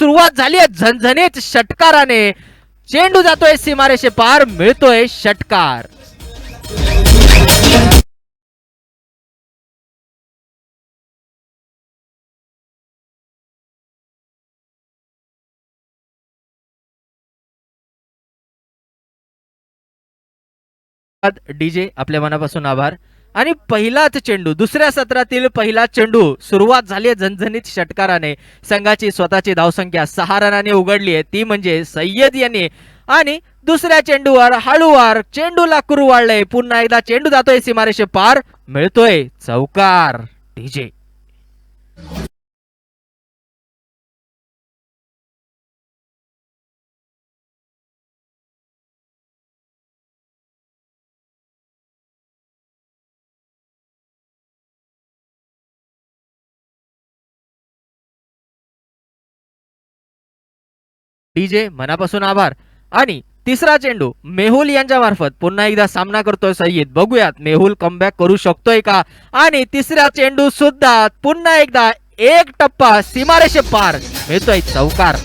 सुरुवात झाली आहे झणझणीत षटकाराने. चेंडू जातोय सीमारेषे पार, मिळतोय षटकार. डीजे आपल्या मनापासून आभार. आणि पहिलाच चेंडू, दुसऱ्या सत्रातील पहिला चेंडू, सुरुवात झाली आहे झणझणीत षटकाराने. संघाची स्वतःची धावसंख्या 6 रनाने उघडली आहे, ती म्हणजे सय्यद यांनी. आणि दुसऱ्या चेंडूवर हळूवार चेंडूला कुरवाळलंय. पुन्हा एकदा चेंडू जातोय सीमारेषे पार, मिळतोय चौकार. डीजे डीजे मनापासून आभार. आणि तिसरा चेंडू मेहुल यांच्या मार्फत पुन्हा एकदा सामना करतोय सय्यद. बघूयात मेहुल कमबॅक करू शकतोय का. आणि तिसरा चेंडू सुद्धा पुन्हा एकदा एक टप्पा सीमारेषे पार, मिळतोय चौकार.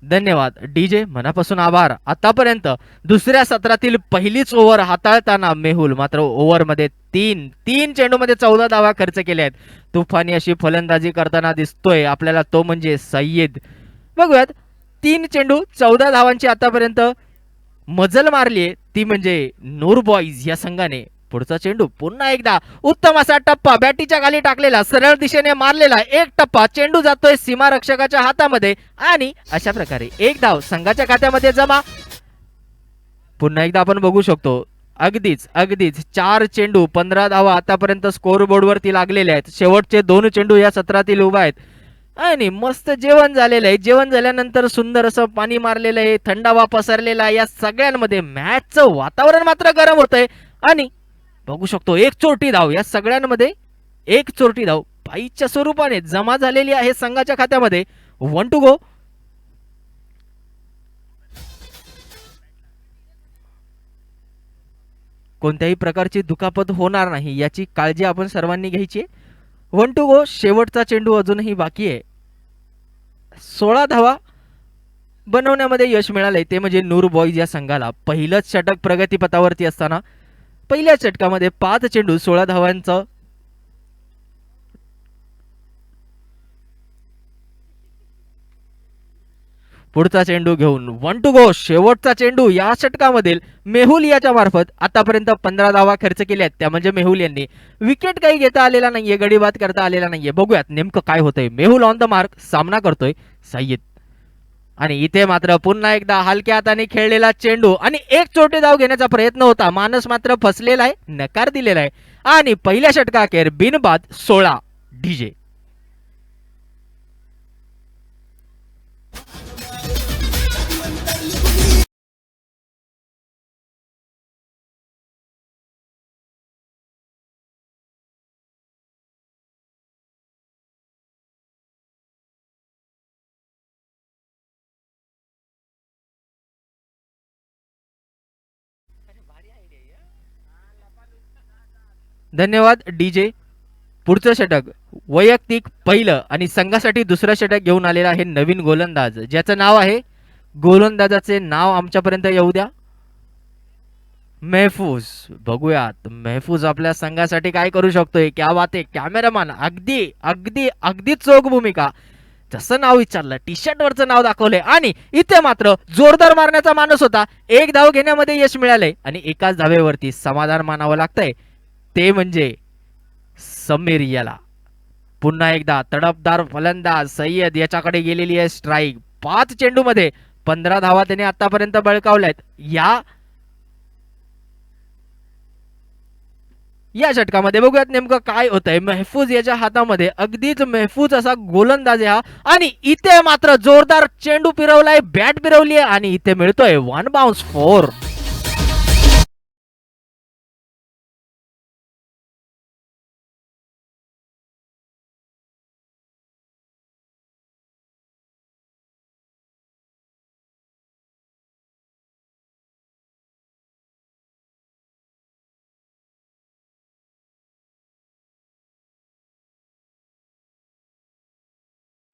धन्यवाद डीजे मनापासून आभार. आतापर्यंत दुसऱ्या सत्रातील पहिलीच ओव्हर हाताळताना मेहुल मात्र ओव्हरमध्ये तीन तीन चेंडूमध्ये 14 धावा खर्च केल्या आहेत. तुफानी अशी फलंदाजी करताना दिसतोय आपल्याला तो म्हणजे सय्यद. बघूयात, 3 चेंडू 14 धावांची आतापर्यंत मजल मारली, ती म्हणजे नूर बॉईज या संघाने. पुढचा चेंडू पुन्हा एकदा उत्तम असा टप्पा बॅटीच्या खाली टाकलेला, सरळ दिशेने मारलेला एक टप्पा. चेंडू जातोय सीमारक्षकाच्या हातामध्ये आणि अशा प्रकारे एक धाव संघाच्या खात्यामध्ये जमा. पुन्हा एकदा आपण बघू शकतो, अगदीच अगदीच 4 चेंडू 15 धावा आतापर्यंत स्कोर बोर्डवरती लागलेले आहेत. शेवटचे 2 चेंडू या सत्रातील उभा आहेत. आणि मस्त जेवण झालेलं आहे. जेवण झाल्यानंतर सुंदर असं पाणी मारलेलं आहे, थंडावा पसरलेला. या सगळ्यांमध्ये मॅचचं वातावरण मात्र गरम होतंय. आणि बघू शकतो एक चोरटी धाव, या सगळ्यांमध्ये एक चोरटी धाव पाईच्या स्वरूपाने जमा झालेली आहे संघाच्या खात्यामध्ये. 1 टू गो. कोणत्याही प्रकारची दुखापत होणार नाही याची काळजी आपण सर्वांनी घ्यायची. 1 टू गो. शेवटचा चेंडू अजूनही बाकी आहे. 16 धावा बनवण्यामध्ये यश मिळालंय, ते म्हणजे नूर बॉईज या संघाला. पहिलंच षटक प्रगतीपथावरती असताना पहिल्या षटकामध्ये 5 चेंडू 16 धावांचं. पुढचा चेंडू घेऊन 1 टू गो. शेवटचा चेंडू या षटकामधील मेहुल याच्या मार्फत. आतापर्यंत 15 धावा खर्च केल्यात, त्या म्हणजे मेहुल यांनी. विकेट काही घेता आलेला नाहीये, गडीबाद करता आलेला नाहीये. बघूयात नेमकं काय होतंय. मेहुल ऑन द मार्क, सामना करतोय सय्यद. आणि इथे मात्र पुन्हा एकदा हलक्या हाताने खेळलेला चेंडू आणि एक चोटी धाव घेण्याचा प्रयत्न होता. मानस मात्र फसलेला आहे, नकार दिलेला आहे. आणि पहिल्या षटकाखेर बिनबाद 16. डीजे धन्यवाद डीजे. पुढचं षटक वैयक्तिक पहिलं आणि संघासाठी दुसरं षटक घेऊन आलेला आहे नवीन गोलंदाज, ज्याचं नाव आहे, गोलंदाजाचे नाव आमच्यापर्यंत येऊ द्या, मेहफूज. बघूयात मेहफूज आपल्या संघासाठी काय करू शकतोय. क्या बात आहे. कॅमेरामॅन अगदी अगदी अगदी चोख भूमिका. जसं नाव विचारलं, टी शर्ट वरचं नाव दाखवलंय. आणि इथे मात्र जोरदार मारण्याचा मानस होता. एक धाव घेण्यामध्ये यश मिळालंय आणि एकाच धावेवरती समाधान मानावं लागतंय, ते म्हणजे समीर याला. पुन्हा एकदा तडफदार फलंदाज सय्यद याच्याकडे गेलेली आहे स्ट्राईक. 5 चेंडू मध्ये 15 धावा त्याने आतापर्यंत बळकावल्यात. या षटकामध्ये बघूयात नेमकं काय होतंय. मेहफूज याच्या हातामध्ये अगदीच मेहफूज असा गोलंदाज आहे हा. आणि इथे मात्र जोरदार चेंडू फिरवलाय, बॅट फिरवली आहे आणि इथे मिळतोय 1 बाउन्स 4.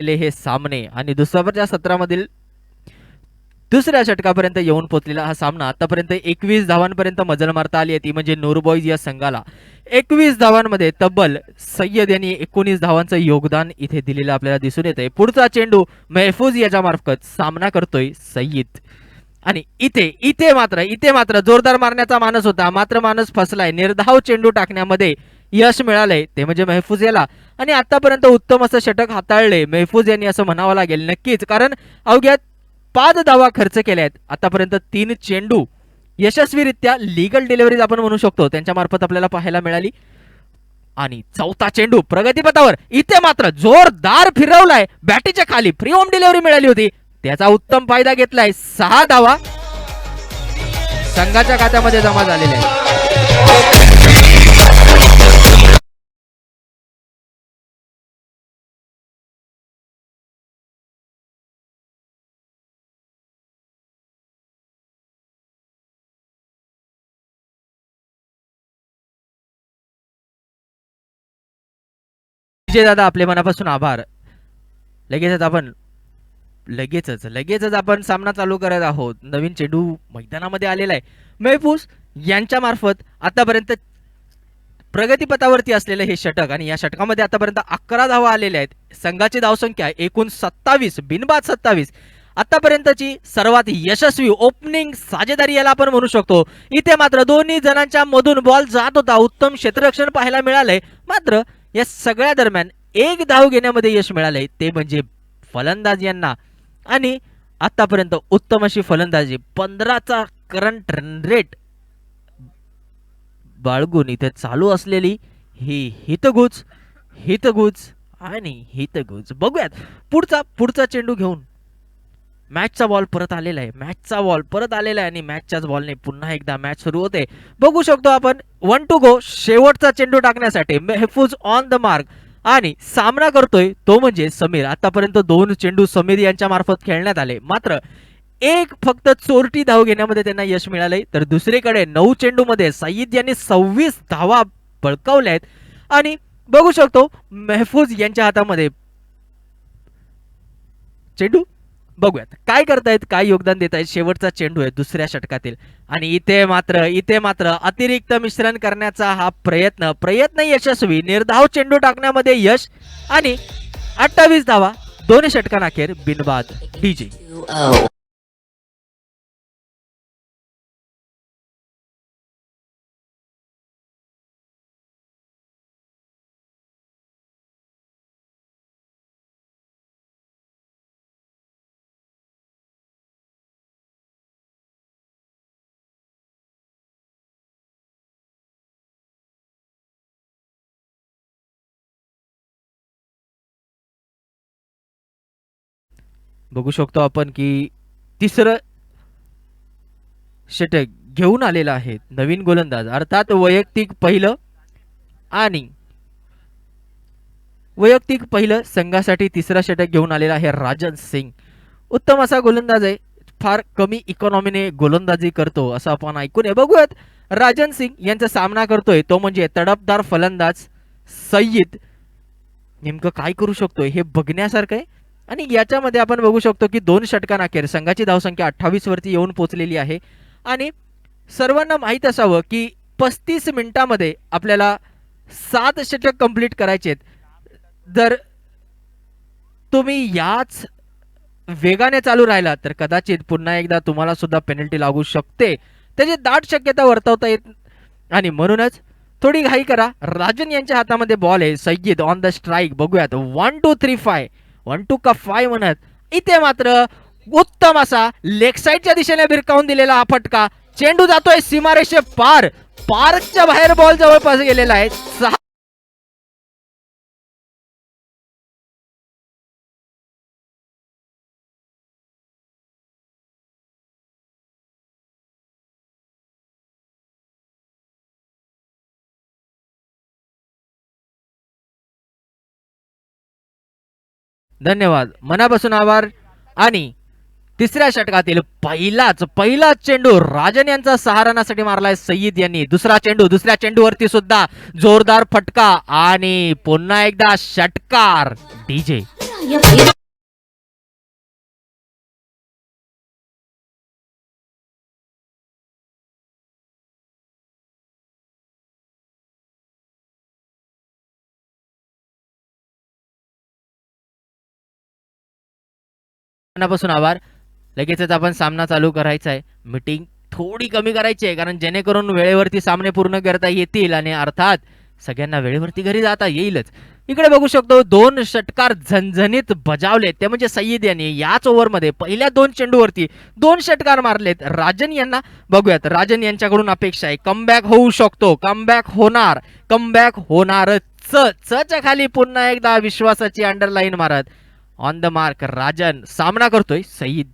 हे सामने आणि दुसऱ्या सत्रामधील दुसऱ्या षटकापर्यंत येऊन पोहोचलेला हा सामना आतापर्यंत 21 धावांपर्यंत मजल मारता आली आहे, ती म्हणजे नूर बॉईज या संघाला. 21 धावांमध्ये तब्बल सय्यद यांनी 19 धावांचं योगदान इथे दिलेलं आपल्याला दिसून येत आहे. पुढचा चेंडू महफूज याच्या मार्फत सामना करतोय सय्यद आणि इथे मात्र जोरदार मारण्याचा मानस होता, मात्र मानस फसलाय. निर्धाव चेंडू टाकण्यामध्ये यश मिळालंय ते म्हणजे महफूज याला आणि आतापर्यंत उत्तम असं षटक हाताळले महफूज यांनी असं म्हणावं लागेल. नक्कीच, कारण अवघ्या 5 धावा खर्च केल्या आहेत आतापर्यंत. 3 चेंडू यशस्वीरित्या लीगल डिलिव्हरीज आपण म्हणू शकतो त्यांच्या मार्फत आपल्याला पाहायला मिळाली आणि चौथा चेंडू प्रगतीपथावर इथे मात्र जोरदार फिरवलाय, बॅटीच्या खाली फ्री होम डिलिव्हरी मिळाली होती, त्याचा उत्तम फायदा घेतलाय. 6 धावा संघाच्या खात्यामध्ये जमा झालेल्या आहेत. विजय दादा आपले मनापासून आभार. लगेचच आपण सामना चालू करत आहोत. नवीन चेंडू मैदानामध्ये आलेला आहे. महफूज यांच्या मार्फत आतापर्यंत प्रगतीपथावरती असलेलं हे षटक आणि या षटकामध्ये आतापर्यंत 11 धावा आलेल्या आहेत. संघाची धावसंख्या एकूण 27, बिनबाद 27. आतापर्यंतची सर्वात यशस्वी ओपनिंग साजेदारी याला आपण म्हणू शकतो. इथे मात्र दोन्ही जणांच्या मधून बॉल जात होता, उत्तम क्षेत्ररक्षण पाहायला मिळालंय. मात्र या सगळ्या दरम्यान एक धाव घेण्यामध्ये यश मिळालंय ते म्हणजे फलंदाज यांना आणि आतापर्यंत उत्तम अशी फलंदाजी 15चा करंट रन रेट बाळगून इथे चालू असलेली ही हितगुज आणि हितगुज. बघूयात पुढचा चेंडू घेऊन मॅचचा बॉल परत आलेला आहे आणि मॅचच्याच बॉलने पुन्हा एकदा मॅच सुरू होते. बघू शकतो आपण 1 to go शेवटचा चेंडू टाकण्यासाठी महफूज ऑन द मार्क आणि सामना करतोय तो म्हणजे समीर. आतापर्यंत 2 चेंडू समीर यांच्या मार्फत खेळण्यात आले, मात्र एक फक्त चोरटी धाव घेण्यामध्ये त्यांना यश मिळालंय. तर दुसरीकडे 9 चेंडू मध्ये सईद यांनी 26 धावा बळकावल्या आहेत आणि बघू शकतो महफूज यांच्या हातामध्ये चेंडू. बघूयात काय करतायत, काय योगदान देत आहेत. शेवटचा चेंडू आहे दुसऱ्या षटकातील आणि इथे मात्र अतिरिक्त मिश्रण करण्याचा हा प्रयत्न यशस्वी. निर्धाव चेंडू टाकण्यामध्ये यश आणि 28 धावा 2 षटकांअखेर बिनबाद. डीजे बघू शकतो आपण की तिसरं षटक घेऊन आलेला आहे नवीन गोलंदाज, अर्थात वैयक्तिक पहिलं संघासाठी तिसरा षटक घेऊन आलेला आहे राजन सिंग. उत्तम असा गोलंदाज आहे, फार कमी इकॉनॉमीने गोलंदाजी करतो असं आपण ऐकून आहे. बघूयात राजन सिंग यांचा सामना करतोय तो म्हणजे तडफदार फलंदाज सय्यद. नेमकं काय करू शकतोय हे बघण्यासारखं आहे आणि याच्यामध्ये आपण बघू शकतो की 2 षटकांअखेर संघाची धावसंख्या 28 वरती येऊन पोहोचलेली आहे आणि सर्वांना माहीत असावं की 35 मिनिटांमध्ये आपल्याला 7 षटक कंप्लीट करायचे आहेत. जर तुम्ही याच वेगाने चालू राहिला तर कदाचित पुन्हा एकदा तुम्हाला सुद्धा पेनल्टी लागू शकते, त्याची दाट शक्यता वर्तवता येत आणि म्हणूनच थोडी घाई करा. राजन यांच्या हातामध्ये बॉल आहे, सय्यद ऑन द स्ट्राईक. बघूयात 1 2 3 5 1 2 का 5 म्हणत इथे मात्र उत्तम असा लेग साईडच्या दिशेने भिरकावून दिलेला हा फटका. चेंडू जातोय सीमारेषे पारच्या बाहेर, बॉल जवळपास गेलेला आहे. धन्यवाद, मनापासून आभार. आणि तिसऱ्या षटकातील पहिलाच चेंडू राजन यांचा सहारासाठी मारलाय सय्यद यांनी. दुसऱ्या चेंडूवरती सुद्धा जोरदार फटका आणि पुन्हा एकदा षटकार. डीजे मनापासून आभार. लगेचच आपण सामना चालू करायचा आहे. मीटिंग थोडी कमी करायची आहे, कारण जेणेकरून वेळेवरती सामने पूर्ण करता येतील आणि अर्थात सगळ्यांना वेळेवरती घरी जाता येईलच. इकडे बघू शकतो 2 षटकार झणझणीत बजावलेत, ते म्हणजे सय्यद यांनी याच ओव्हरमध्ये पहिल्या 2 चेंडूवरती 2 षटकार मारलेत. राजन यांना बघूयात, राजन यांच्याकडून अपेक्षा आहे कमबॅक होऊ शकतो, कमबॅक होणार, कमबॅक होणारच. च्या खाली पुन्हा एकदा विश्वासाची अंडरलाईन मारत ऑन द मार्क राजन सामना करतोय सईद.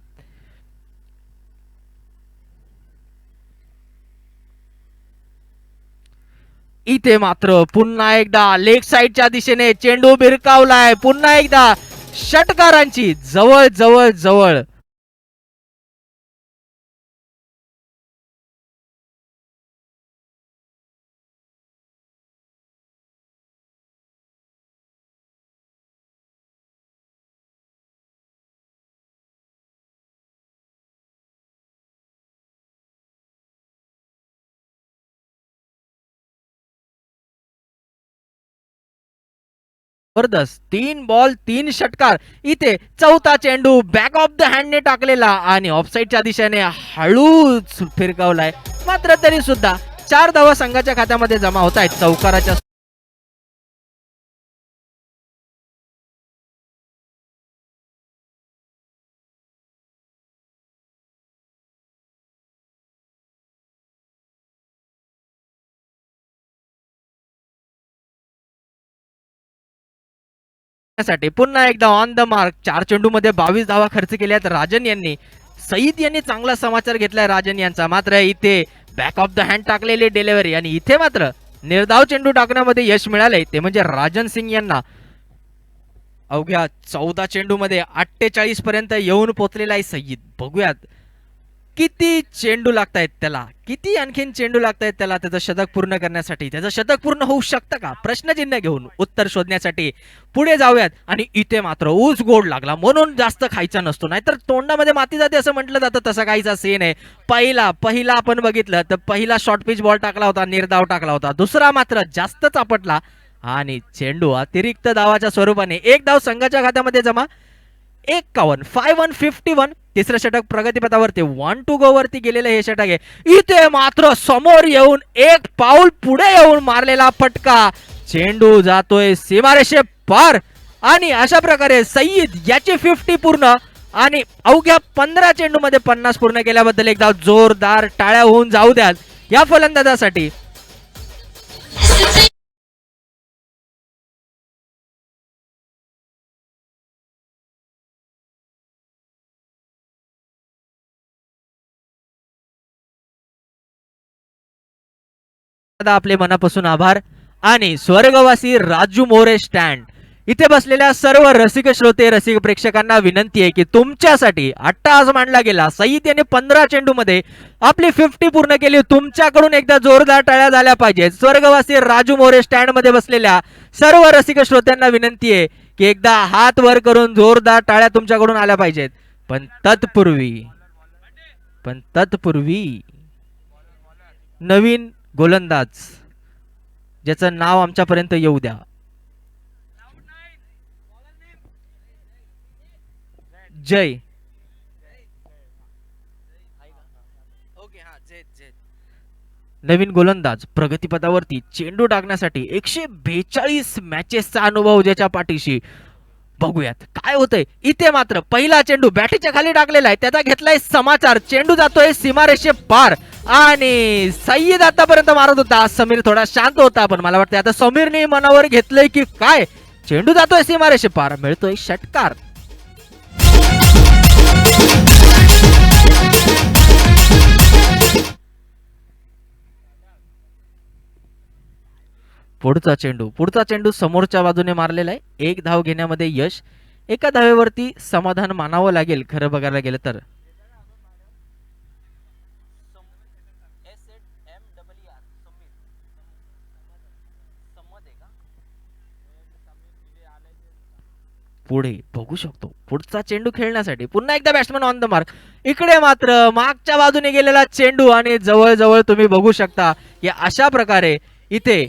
इथे मात्र पुन्हा एकदा लेग साइडच्या दिशेने चेंडू भिरकावलाय. पुन्हा एकदा षटकारांची जवळ जवळ जवळ जबरदस्त 3 बॉल 3 षटकार. इथे चौथा चेंडू बॅक ऑफ द हँडने टाकलेला आणि ऑफसाईडच्या दिशेने हळूच फिरकावलाय. मात्र तरी सुद्धा 4 धावा संघाच्या खात्यामध्ये जमा होत आहेत चौकाराच्या साठी. पुन्हा एकदा ऑन द मार्क 4 चेंडू मध्ये 22 धावा खर्च केल्यात राजन यांनी. सईद यांनी चांगला समाचार घेतलाय राजन यांचा. मात्र इथे बॅक ऑफ द हँड टाकलेली डिलिव्हरी आणि इथे मात्र निर्धाव चेंडू टाकण्यामध्ये यश मिळाले, ते म्हणजे राजन सिंग यांना. अवघ्या 14 चेंडू मध्ये 48 पर्यंत येऊन पोहोचलेला आहे सईद. बघूयात किती चेंडू लागतायत त्याला, किती आणखीन चेंडू लागतायत त्याला त्याचं शतक पूर्ण करण्यासाठी. त्याचं शतक पूर्ण होऊ शकतं का, प्रश्नचिन्ह घेऊन उत्तर शोधण्यासाठी पुढे जाऊयात. आणि इथे मात्र ऊस गोड लागला म्हणून जास्त खायचा नसतो, नाहीतर तोंडामध्ये माती जाते असं म्हटलं जातं, तसा काहीचा सीन आहे. पहिला आपण बघितलं तर पहिला शॉर्ट पिच बॉल टाकला होता, निर्धाव टाकला होता. दुसरा मात्र जास्तच आपटला आणि चेंडू अतिरिक्त धावाच्या स्वरूपाने 1 धाव संघाच्या खात्यामध्ये जमा. 51 51. तिसरं षटक प्रगतीपथावरती 1 to go वरती गेलेलं हे षटक आहे. इथे मात्र समोर येऊन 1 पाऊल पुढे येऊन मारलेला फटका. चेंडू जातोय सीमारेषे पार आणि अशा प्रकारे सईद याची 50 पूर्ण आणि अवघ्या 15 चेंडू मध्ये 50 पूर्ण केल्याबद्दल एकदा जोरदार टाळ्या होऊन जाऊ द्याल या फलंदाजासाठी. आपले मनापासून आभार. आणि स्वर्गवासी राजू मोरे स्टँड इथे बसलेल्या सर्व रसिक श्रोते रसिक प्रेक्षकांना विनंती आहे की तुमच्यासाठी अट्टाहास मांडला गेला. सईद याने 15 चेंडू मध्ये आपली 50 पूर्ण केली. तुमच्याकडून एकदा जोरदार टाळ्या झाल्या पाहिजेत. स्वर्गवासी राजू मोरे स्टँड मध्ये बसलेल्या सर्व रसिक श्रोत्यांना विनंती आहे की एकदा हात वर करून जोरदार टाळ्या तुमच्याकडून आल्या पाहिजेत. पण तत्पूर्वी नवीन गोलंदाज ज्याचं नाव आमच्यापर्यंत येऊ द्या. जय नवीन गोलंदाज प्रगतीपथावरती चेंडू टाकण्यासाठी 142 मॅचेसचा अनुभव ज्याच्या पाठीशी. बघूयात काय होतंय. इथे मात्र पहिला चेंडू बॅटीच्या खाली टाकलेला आहे, त्याचा घेतलाय समाचार. चेंडू जातोय सीमारेषे पार आणि सय्यद आतापर्यंत मारत होता. समीर थोडा शांत होता, पण मला वाटतं आता समीरने मनावर घेतलंय की काय. चेंडू जातोय सीमारेषे पार, मिळतोय षटकार. पुढचा चेंडू समोरच्या बाजूने मारलेला आहे. 1 धाव घेण्यामध्ये यश. एका धावेवरती समाधान मानावं लागेल खरं बघायला गेलं तर. पुढे बघू शकतो पुढचा चेंडू खेळण्यासाठी पुन्हा एकदा बॅट्समन ऑन द मार्क. इकडे मात्र मागच्या बाजूने गेलेला चेंडू आणि जवळ जवळ तुम्ही बघू शकता की अशा प्रकारे इथे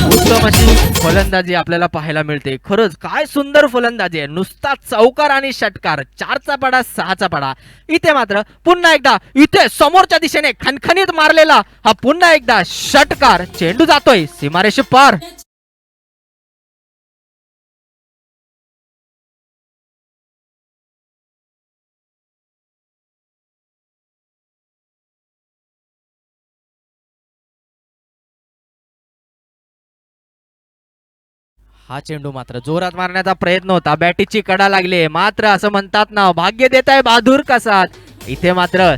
उत्तम अशी फलंदाजी आपल्याला पाहायला मिळते. खरंच काय सुंदर फलंदाजी आहे. नुसता चौकार आणि षटकार, 4चा पाडा 6चा पाडा. इथे मात्र पुन्हा एकदा इथे समोरच्या दिशेने खणखणीत मारलेला हा पुन्हा एकदा षटकार. चेंडू जातोय सीमारेषे पार. हा चेंडू मात्र जोरात मारण्याचा प्रयत्न होता. बॅटीची कडा लागली मात्र असं म्हणतात ना भाग्य देत आहे बहादूर का साथ. इथे मात्र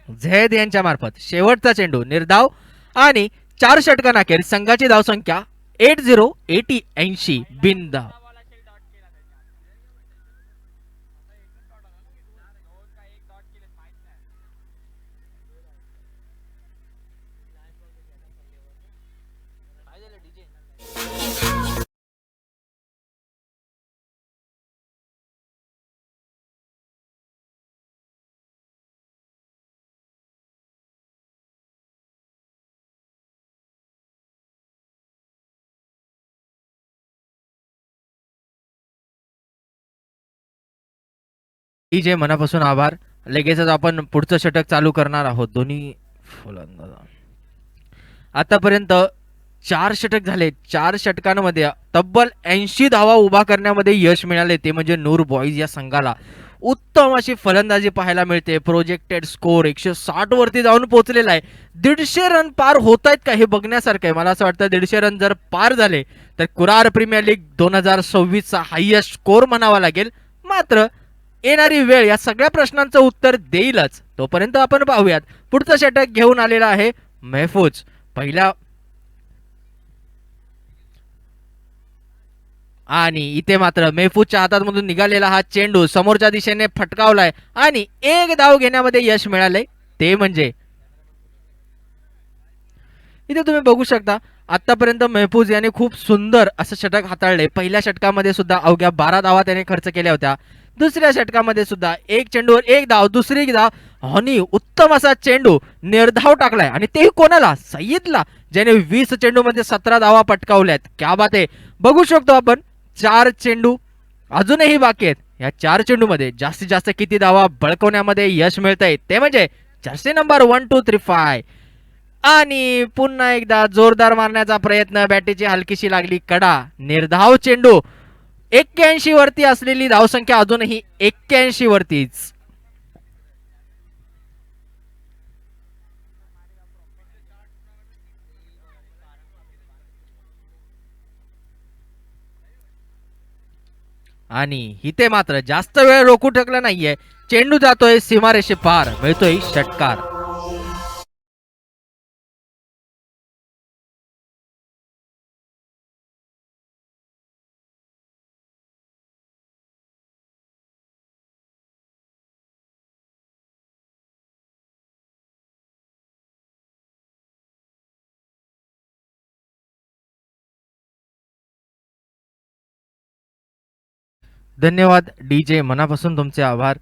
झैद यांच्या मार्फत शेवटचा चेंडू निर्धाव आणि 4 षटकांअखेर संघाची धावसंख्या 80 बिनधाव. जे मनापासून आभार. लगेचच आपण पुढचं षटक चालू करणार आहोत. दोन्ही फलंदाज आतापर्यंत 4 षटक झाले. 4 षटकांमध्ये तब्बल 80 धावा उभा करण्यामध्ये यश मिळाले. ते म्हणजे नूर बॉईज या संघाला. उत्तम अशी फलंदाजी पाहायला मिळते. प्रोजेक्टेड स्कोर 160 वरती जाऊन पोहोचलेला आहे. 150 रन पार होत आहेत का हे बघण्यासारखं आहे. मला असं वाटतं 150 रन जर पार झाले तर कुरार प्रीमियर लीग 2026चा हायएस्ट स्कोर म्हणावा लागेल. मात्र येणारी वेळ या सगळ्या प्रश्नांचं उत्तर देईलच. तोपर्यंत आपण पाहूयात पुढचं षटक घेऊन आलेला आहे महफूज. पहिल्या आणि इथे मात्र महफूजच्या हातातमधून निघालेला हा चेंडू समोरच्या दिशेने फटकावलाय आणि एक धाव घेण्यामध्ये यश मिळाले. ते म्हणजे इथे तुम्ही बघू शकता आतापर्यंत महफूज याने खूप सुंदर असं षटक हाताळले. पहिल्या षटकामध्ये सुद्धा अवघ्या 12 धावा त्याने खर्च केल्या होत्या. दुसऱ्या षटकामध्ये सुद्धा एक चेंडूवर एक धाव, दुसरी धाव आणि उत्तम असा चेंडू निर्धाव टाकलाय आणि तेही कोणाला, सईदला, ज्याने 20 चेंडूमध्ये 17 धावा पटकावल्यात. क्या बात आहे. बघू शकतो आपण 4 चेंडू अजूनही बाकी आहेत. या 4 चेंडूमध्ये जास्तीत जास्त किती धावा बळकवण्यामध्ये यश मिळतंय ते म्हणजे जर्सी नंबर 1 2 3 5. आणि पुन्हा एकदा जोरदार मारण्याचा प्रयत्न. बॅटीची हलकीशी लागली कडा. निर्धाव चेंडू. 81 वरती असलेली धावसंख्या अजूनही 81 वरतीच. आणि इथे मात्र जास्त वेळ रोखू शकला नाहीये. चेंडू जातोय सीमारेषे पार. मिळतोय षटकार. धन्यवाद डीजे, मनापासून तुमचे आभार.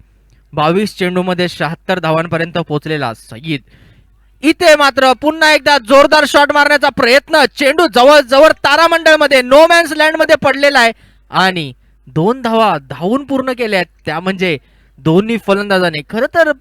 22 चेंडूमध्ये 76 धावांपर्यंत पोहोचलेला सईद. इथे मात्र पुन्हा एकदा जोरदार शॉट मारण्याचा प्रयत्न. चेंडू जवळ जवळ तारामंडळमध्ये नो मॅन्स लँड मध्ये पडलेला आहे आणि 2 धावा धावून पूर्ण केल्या आहेत. त्या म्हणजे दोन्ही फलंदाजाने खरं तर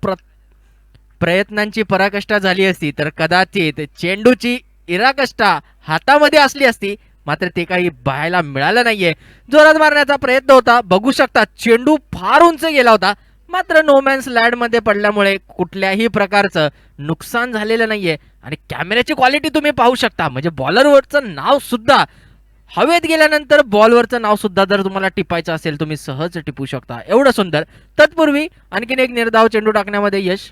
प्रयत्नांची पराकाष्ठा झाली असती तर कदाचित चेंडूची इराकष्टा हातामध्ये असली असती. मात्र ते काही पाहायला मिळालं नाहीये. जोरात मारण्याचा प्रयत्न होता. बघू शकता चेंडू फार उंच गेला होता. मात्र नोमॅन्स लँड मध्ये पडल्यामुळे कुठल्याही प्रकारचं नुकसान झालेलं नाहीये. आणि कॅमेऱ्याची क्वालिटी तुम्ही पाहू शकता. म्हणजे बॉलरवरचं नाव सुद्धा हवेत गेल्यानंतर बॉलवरचं नाव सुद्धा जर तुम्हाला टिपायचं असेल तुम्ही सहज टिपू शकता. एवढं सुंदर. तत्पूर्वी आणखीन एक निर्धाव चेंडू टाकण्यामध्ये यश.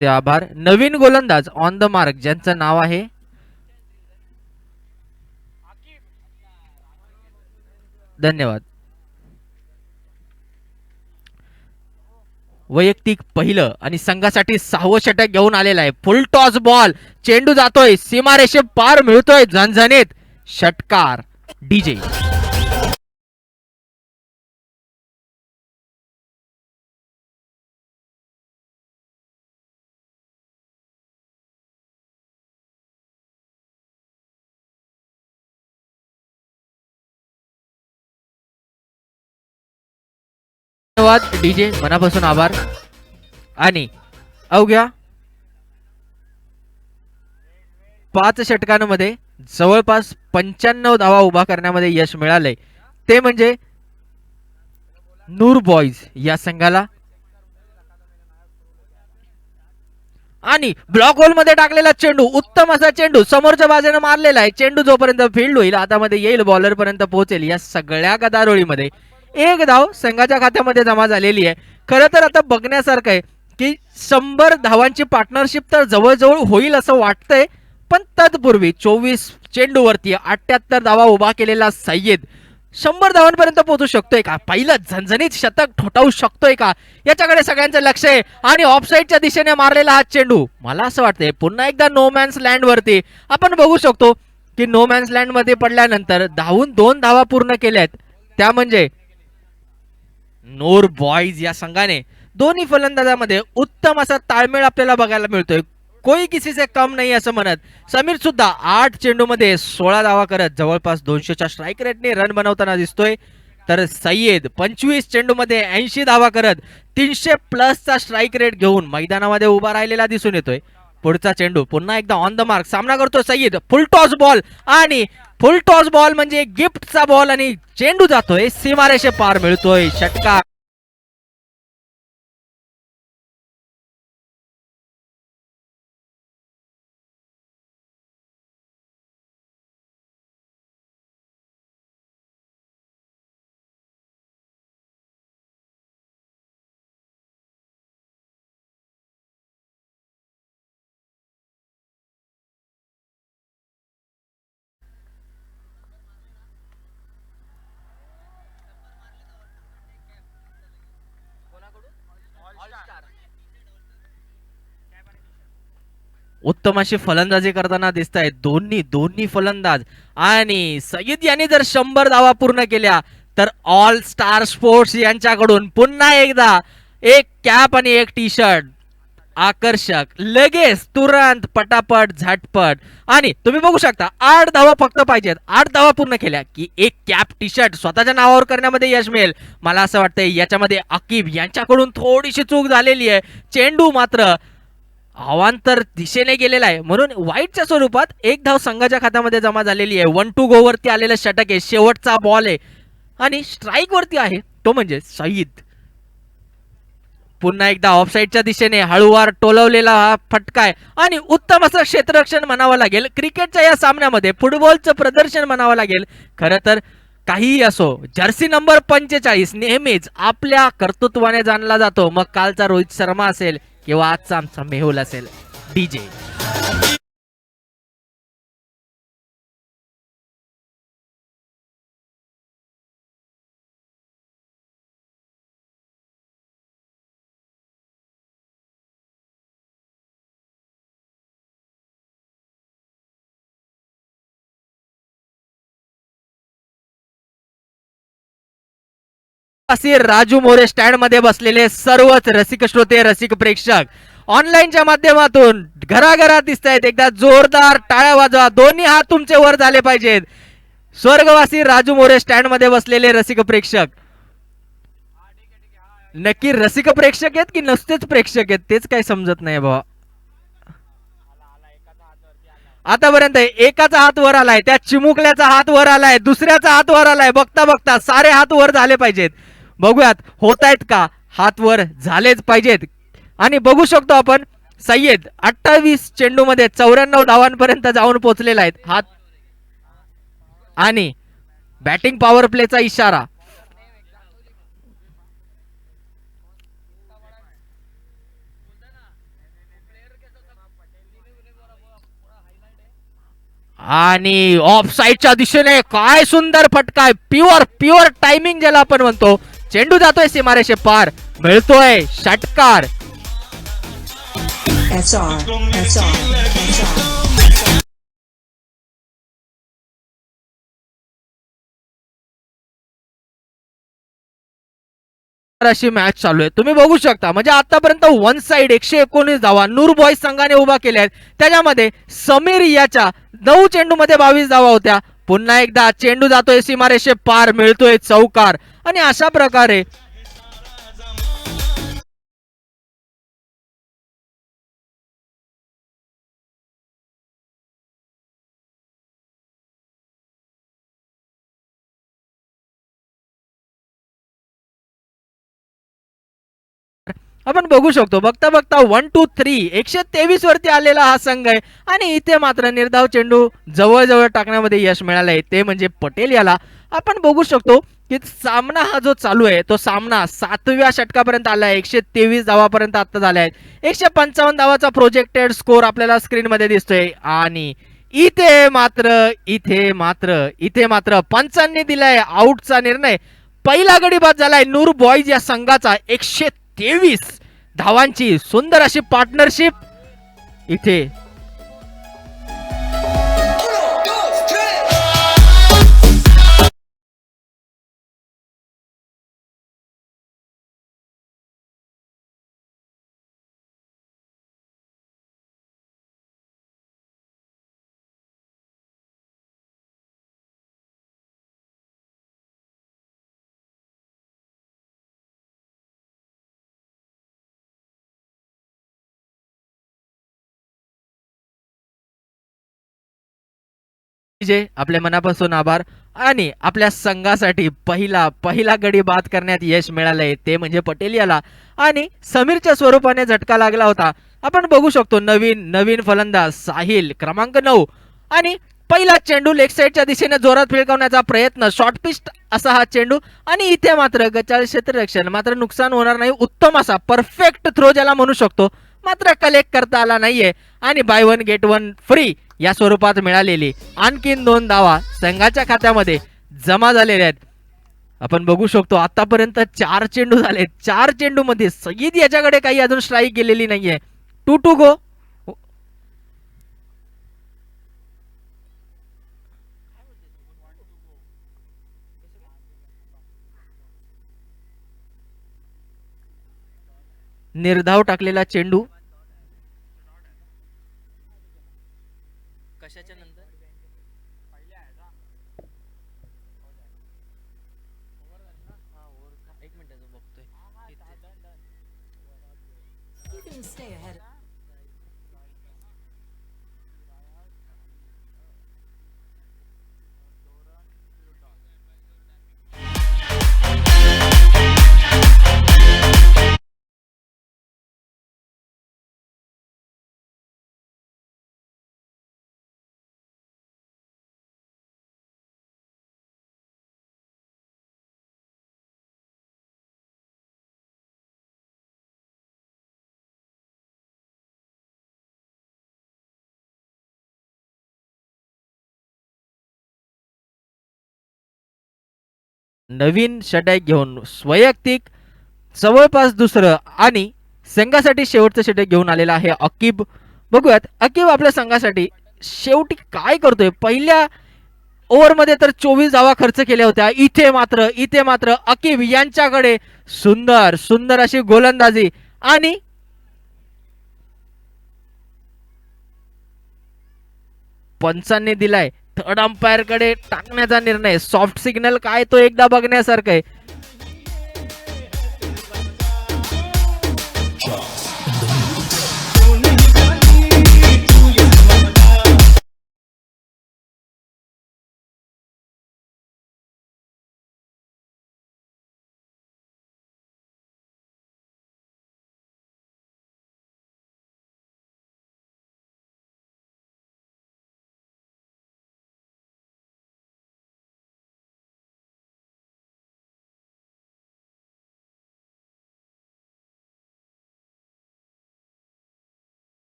आभार. नवीन गोलंदाज ऑन द मार्क ज्यांचं नाव आहे धन्यवाद. वैयक्तिक पहिलं आणि संघासाठी 6वं षटक घेऊन आलेला आहे. फुल टॉस बॉल. चेंडू जातोय सीमारेषे पार मिळतोय झणझणीत षटकार. डीजे धन्यवाद. डीजे मनापासून आभार. आणि अवघ्या 5 षटकांमध्ये जवळपास 95 धावा उभा करण्यामध्ये यश मिळाले. ते म्हणजे नूर बॉईज या संघाला. आणि ब्लॉक होल मध्ये टाकलेला चेंडू उत्तम असा चेंडू समोरच्या बाजूने मारलेला आहे. चेंडू जोपर्यंत फील्ड होईल हातामध्ये येईल बॉलर पर्यंत पोहोचेल या सगळ्या गदारोळीमध्ये एक धाव संघाच्या खात्यामध्ये जमा झालेली आहे. खरं तर आता बघण्यासारखं आहे की 100 धावांची पार्टनरशिप तर जवळजवळ होईल असं वाटतंय. पण तत्पूर्वी 24 चेंडूवरती 78 धावा उभा केलेला सय्यद 100 धावांपर्यंत पोहोचू शकतोय का? पहिलं झणझणीत शतक ठोठावू शकतोय का? याच्याकडे सगळ्यांचं लक्ष आहे. आणि ऑफसाईडच्या दिशेने मारलेला हा चेंडू मला असं वाटतंय पुन्हा एकदा नो मॅन्स लँड वरती आपण बघू शकतो की नो मॅन्स लँड मध्ये पडल्यानंतर धावून 2 धावा पूर्ण केल्यात. त्या म्हणजे नूर बॉईज या संघाने दोन्ही फलंदाजामध्ये उत्तम असा ताळमेळ आपल्याला बघायला मिळतोय. कोई किसी से कम नाही असं म्हणत समीर सुद्धा 8 चेंडूमध्ये 16 धावा करत जवळपास 200च्या स्ट्राईक रेटने रन बनवताना दिसतोय. तर सय्यद 25 चेंडूमध्ये 80 धावा करत 300 प्लसचा स्ट्राईक रेट घेऊन मैदानामध्ये उभा राहिलेला दिसून येतोय. पुढचा चेंडू पुन्हा एकदा ऑन द मार्क सामना करतो सय्यद. फुल टॉस बॉल आणि फुल टॉस बॉल म्हणजे गिफ्टचा बॉल आणि चेंडू जातोय सीमारेषे पार मिळतोय षटकार. उत्तम अशी फलंदाजी करताना दिसत आहेत दोन्ही फलंदाज. आणि सय्यद यांनी जर 100 धावा पूर्ण केल्या तर ऑल स्टार स्पोर्ट्स यांच्याकडून पुन्हा एकदा एक कॅप आणि एक टी शर्ट आकर्षक लगेच तुरंत पटापट झटपट. आणि तुम्ही बघू शकता 8 धावा फक्त पाहिजेत. 8 धावा पूर्ण केल्या की एक कॅप टी शर्ट स्वतःच्या नावावर करण्यामध्ये यश मिळेल. मला असं वाटतंय याच्यामध्ये अकीब यांच्याकडून थोडीशी चूक झालेली आहे. चेंडू मात्र अवांतर दिशेने गेलेला आहे म्हणून वाईटच्या स्वरूपात एक धाव संघाच्या खात्यामध्ये जमा झालेली आहे. 1 टू गो वरती आलेलं षटक आहे. शेवटचा बॉल आहे आणि स्ट्राईक वरती आहे तो म्हणजे सय्यद. पुन्हा एकदा ऑफसाईडच्या दिशेने हळूवार टोलवलेला हा फटका आहे आणि उत्तम असं क्षेत्ररक्षण म्हणावं लागेल. क्रिकेटच्या या सामन्यामध्ये फुटबॉलचं प्रदर्शन म्हणावं लागेल. खरं तर काहीही असो जर्सी नंबर 45 नेहमीच आपल्या कर्तृत्वाने जाणला जातो. मग कालचा रोहित शर्मा असेल किंवा आजचा आमचा मेहुल असेल. डीजे. असे राजू मोरे स्टँड मध्ये बसलेले सर्वच रसिक श्रोते रसिक प्रेक्षक ऑनलाईनच्या माध्यमातून घराघरात दिसत आहेत. एकदा जोरदार टाळ्या वाजवा, दोन्ही हात तुमचे वर झाले पाहिजेत. स्वर्गवासी राजू मोरे स्टँड मध्ये बसलेले रसिक प्रेक्षक नक्की रसिक प्रेक्षक आहेत की नसतेच प्रेक्षक आहेत तेच काही समजत नाही बाबा. आतापर्यंत एकाचा हात वर आलाय, त्या चिमुकल्याचा हात वर आलाय, दुसऱ्याचा हात वर आलाय. बघता बघता सारे हात वर झाले पाहिजेत. बघूयात होत आहेत का. हात वर झालेच पाहिजेत. आणि बघू शकतो आपण सय्यद 28 चेंडू मध्ये 94 धावांपर्यंत जाऊन पोहोचलेला आहेत. हात आणि बॅटिंग पॉवर प्लेचा इशारा. आणि ऑफ साईडच्या दिशेने काय सुंदर फटका आहे. प्युअर प्युअर टायमिंग ज्याला आपण म्हणतो. चेंडू जातोय सीमारेषे पार, मिळतोय षटकार. अशी मॅच चालू आहे तुम्ही बघू शकता. म्हणजे आतापर्यंत वन साइड 119 धावा नूर बॉईज संघाने उभा केल्या आहेत. त्याच्यामध्ये समीर याच्या 9 चेंडू मध्ये 22 धावा होत्या. पुन्हा एकदा चेंडू जातोय सीमारेषे पार, मिळतोय चौकार. आणि अशा प्रकारे आपण बघू शकतो. बघता बघता 1-2-3 123 वरती आलेला हा संघ आहे. आणि इथे मात्र निर्धाव चेंडू जवळ टाकण्यामध्ये यश मिळालंय, ते म्हणजे पटेल याला. आपण बघू शकतो की सामना हा जो चालू आहे तो सामना 7व्या षटकापर्यंत आलाय. 123 धावापर्यंत आता झाल्या आहेत. 155 धावाचा प्रोजेक्टेड स्कोर आपल्याला स्क्रीन मध्ये दिसतोय. आणि इथे मात्र पंचांनी दिलाय आउटचा निर्णय. पहिला गडी बाद झालाय नूर बॉईज या संघाचा. 123 धावांची सुंदर अशी पार्टनरशिप इथे. जे आपल्या मनापासून आभार. आणि आपल्या संघासाठी पहिला पहिला गडी बाद करण्यात यश मिळालंय ते म्हणजे पटेल याला. आणि समीरच्या स्वरूपाने झटका लागला होता. आपण बघू शकतो नवीन नवीन फलंदाज साहिल क्रमांक 9. आणि पहिला चेंडू लेग साईडच्या दिशेने जोरात फिरकवण्याचा प्रयत्न, शॉर्ट पिच असा हा चेंडू. आणि इथे मात्र गचाळ क्षेत्ररक्षण मात्र नुकसान होणार नाही. उत्तम असा परफेक्ट थ्रो ज्याला म्हणू शकतो मात्र कलेक्ट करता आला नाहीये. आणि by one get one free या स्वरूपात मिळालेली आणखीन 2 धावा संघाच्या खात्यामध्ये जमा झालेल्या आहेत. आपण बघू शकतो आतापर्यंत 4 चेंडू झाले. 4 चेंडू मध्ये सय्यद याच्याकडे काही अजून स्ट्राईक गेलेली नाहीये. 2 गो. निर्धाव टाकलेला चेंडू. कशाच्या नंतर एक मिनिटाचं बघतोय. नवीन षटक घेऊन वैयक्तिक जवळपास दुसरं आणि संघासाठी शेवटचं षटक घेऊन आलेला आहे अकीब. बघूयात अकीब आपल्या संघासाठी शेवटी काय करतोय. पहिल्या ओव्हरमध्ये तर 24 धावा खर्च केल्या होत्या. इथे मात्र अकीब यांच्याकडे सुंदर सुंदर अशी गोलंदाजी आणि पंचांनी दिलाय थर्ड अंपायर कडे टाकण्याचा निर्णय. सॉफ्ट सिग्नल काय तो एकदा बघण्यासारखं आहे.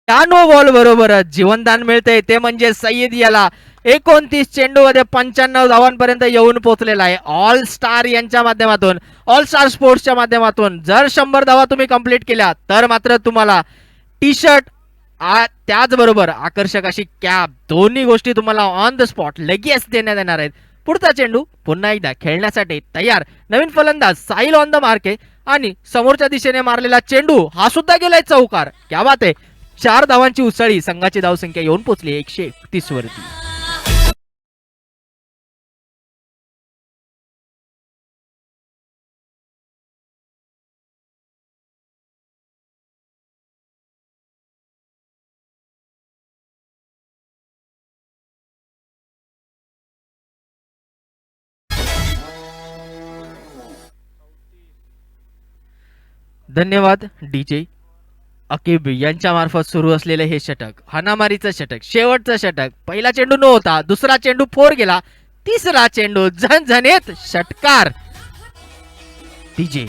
त्या नो बॉल बरोबरच जीवनदान मिळते ते म्हणजे सय्यद याला. 29 चेंडूमध्ये 95 धावांपर्यंत येऊन पोहोचलेला आहे. ऑल स्टार यांच्या माध्यमातून, ऑल स्टार स्पोर्ट्सच्या माध्यमातून जर 100 धावा तुम्ही कंप्लीट केल्या तर मात्र तुम्हाला टी शर्ट त्याचबरोबर आकर्षक अशी कॅप दोन्ही गोष्टी तुम्हाला ऑन द स्पॉट लगेच देण्यात येणार आहेत. पुढचा चेंडू पुन्हा एकदा खेळण्यासाठी तयार. नवीन फलंदाज साहिल ऑन द मार्क आहे आणि समोरच्या दिशेने मारलेला चेंडू हा सुद्धा गेलाय चौकार. क्या बात आहे. 4 धावांची उसळी. संघाची धावसंख्या येऊन पोहोचली 131 वरती. धन्यवाद डीजे अकीब यांच्या मार्फत सुरू असलेले हे षटक, हाणामारीचं षटक, शेवटचं षटक. पहिला चेंडू नो होता, दुसरा चेंडू 4 गेला, तिसरा चेंडू झणझणीत षटकार. डीजे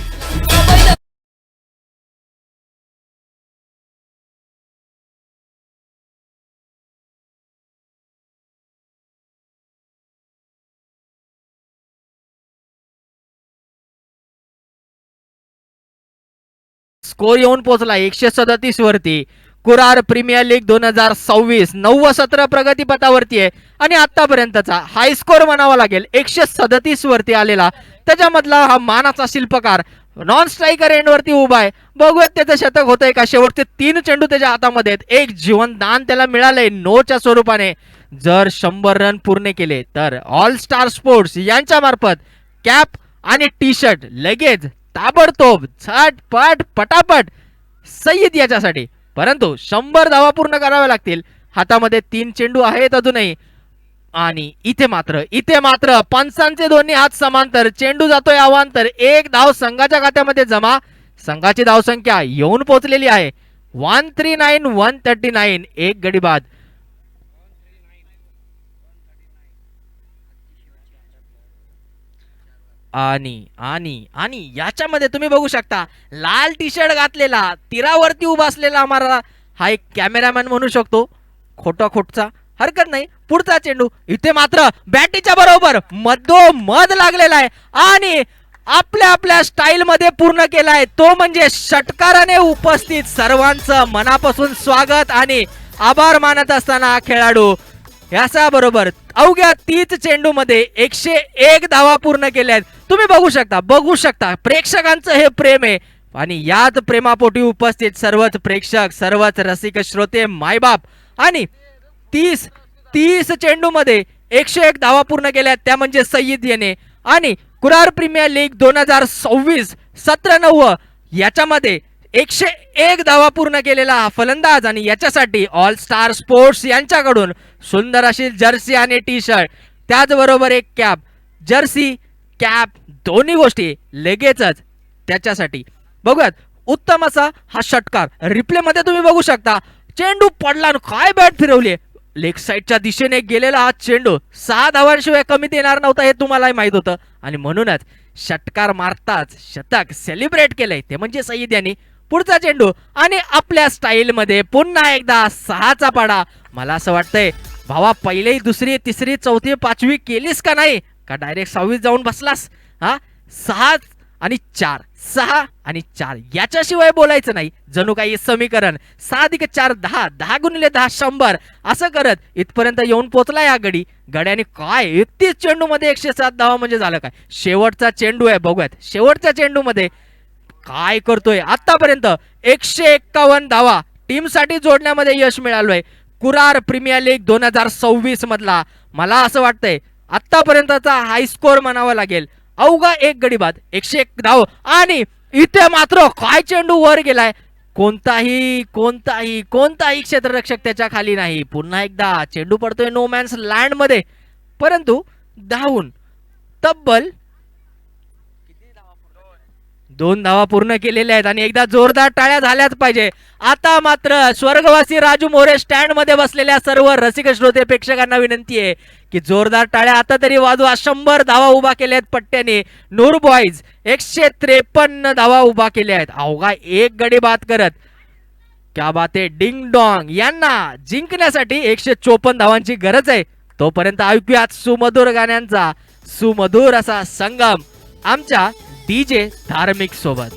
स्कोर येऊन पोहोचला 137 वरती. कुरार प्रीमियर लीग 2026 9व सत्र प्रगतीपथावरती आहे आणि आतापर्यंतचा हाय स्कोर म्हणावा लागेल 137 वरती आलेला. त्याच्यामधला हा मानाचा शिल्पकार नॉन स्ट्रायकर एंड वरती उभा आहे. बघूयात त्याचं शतक होतंय का. शेवटचे 3 चेंडू त्याच्या हातामध्ये आहेत. एक जीवनदान त्याला मिळालंय नोच्या स्वरूपाने. जर 100 रन पूर्ण केले तर ऑल स्टार स्पोर्ट्स यांच्या मार्फत कॅप आणि टी शर्ट लगेच ताबडतोब झटपट पटापट सय्यद याच्यासाठी. परंतु 100 धावा पूर्ण कराव्या लागतील. हातामध्ये 3 चेंडू आहेत अजूनही. आणि इथे मात्र पंचांचे दोन्ही हात समांतर. चेंडू जातोय अवांतर. 1 धाव संघाच्या खात्यामध्ये जमा. संघाची धावसंख्या येऊन पोहोचलेली आहे 139. एक गडी बाद. आणि आणि आणि याच्यामध्ये तुम्ही बघू शकता लाल टी शर्ट घातलेला तीरावरती उभा असलेला आम्हाला हा एक कॅमेरामॅन म्हणू शकतो. खोटचा हरकत नाही. पुढचा चेंडू इथे मात्र बॅटीच्या बरोबर मधोमध लागलेला आहे आणि आपल्या स्टाईल मध्ये पूर्ण केलाय तो म्हणजे षटकाराने. उपस्थित सर्वांचं मनापासून स्वागत आणि आभार मानत असताना हा खेळाडू याचा बरोबर अवघ्या 30 चेंडू मध्ये 101 धावा पूर्ण केल्या आहेत. तुम्ही बघू शकता प्रेक्षकांचं हे प्रेम आहे आणि याच प्रेमापोटी उपस्थित सर्वच प्रेक्षक, सर्वच रसिक श्रोते, मायबाप आणि 30 चेंडू मध्ये 101 धावा पूर्ण केल्या त्या म्हणजे सय्यद याने. आणि कुरार प्रीमियर लीग 2026 सत्र 9 याच्यामध्ये 101 धावा पूर्ण केलेला हा फलंदाज आणि याच्यासाठी ऑल स्टार स्पोर्ट्स यांच्याकडून सुंदर अशी जर्सी आणि टी शर्ट, त्याचबरोबर एक कॅप. जर्सी कॅप दोन्ही गोष्टी लगेचच त्याच्यासाठी. बघूयात उत्तम असा हा षटकार. रिप्ले मध्ये तुम्ही बघू शकता चेंडू पडला आणि काय बॅट फिरवली. लेग साईडच्या दिशेने गेलेला हा चेंडू 6 धावांशिवाय कमीत येणार नव्हता हे तुम्हालाही माहित होतं. आणि म्हणूनच षटकार मारताच शतक सेलिब्रेट केलंय ते म्हणजे सईद यांनी. पुढचा चेंडू आणि आपल्या स्टाईलमध्ये पुन्हा एकदा 6चा पाडा. मला असं वाटतंय भावा, पहिली दुसरी तिसरी चौथी पाचवी केलीस का नाही, का डायरेक्ट 6वीत जाऊन बसलास. हा 6 आणि 4, 6 आणि 4 याच्याशिवाय बोलायचं नाही. जणू काही समीकरण 6 + 4 10, 10 × 10 100 असं करत इथपर्यंत येऊन पोचला या गड्याने. काय 31 चेंडू मध्ये 107 धावा म्हणजे झालं काय. शेवटचा चेंडू आहे, बघूयात शेवटच्या चेंडू मध्ये काय करतोय. आतापर्यंत 151 धावा टीमसाठी जोडण्यामध्ये यश मिळालोय. कुरार प्रीमियर लीग 2026 मधला मला असं वाटतंय आतापर्यंतचा हाय स्कोर म्हणावा लागेल. अवघा एक गडी बाद 101 धाव आणि इथे मात्र काय चेंडू वर गेलाय. कोणताही कोणताही कोणताही क्षेत्ररक्षक त्याच्या खाली नाही. पुन्हा एकदा चेंडू पडतोय नो मॅन्स लँड मध्ये, परंतु धावून तब्बल 2 धावा पूर्ण केलेल्या आहेत. आणि एकदा जोरदार टाळ्या झाल्याच पाहिजे. आता मात्र स्वर्गवासी राजू मोरे स्टँड मध्ये बसलेल्या सर्व रसिक श्रोते प्रेक्षकांना विनंती आहे की जोरदार टाळ्या आता तरी वाजवा. 100 धावा उभा केल्या आहेत पट्ट्याने. नूर बॉईज 153 धावा उभा केल्या आहेत अवघा एक गडी बाद करत. क्या बात आहे. डिंग डॉंग यांना जिंकण्यासाठी 154 धावांची गरज आहे. तोपर्यंत ऐकूयात सुमधुर गाण्यांचा सुमधुर असा संगम आमच्या डीजे धार्मिक सोबत.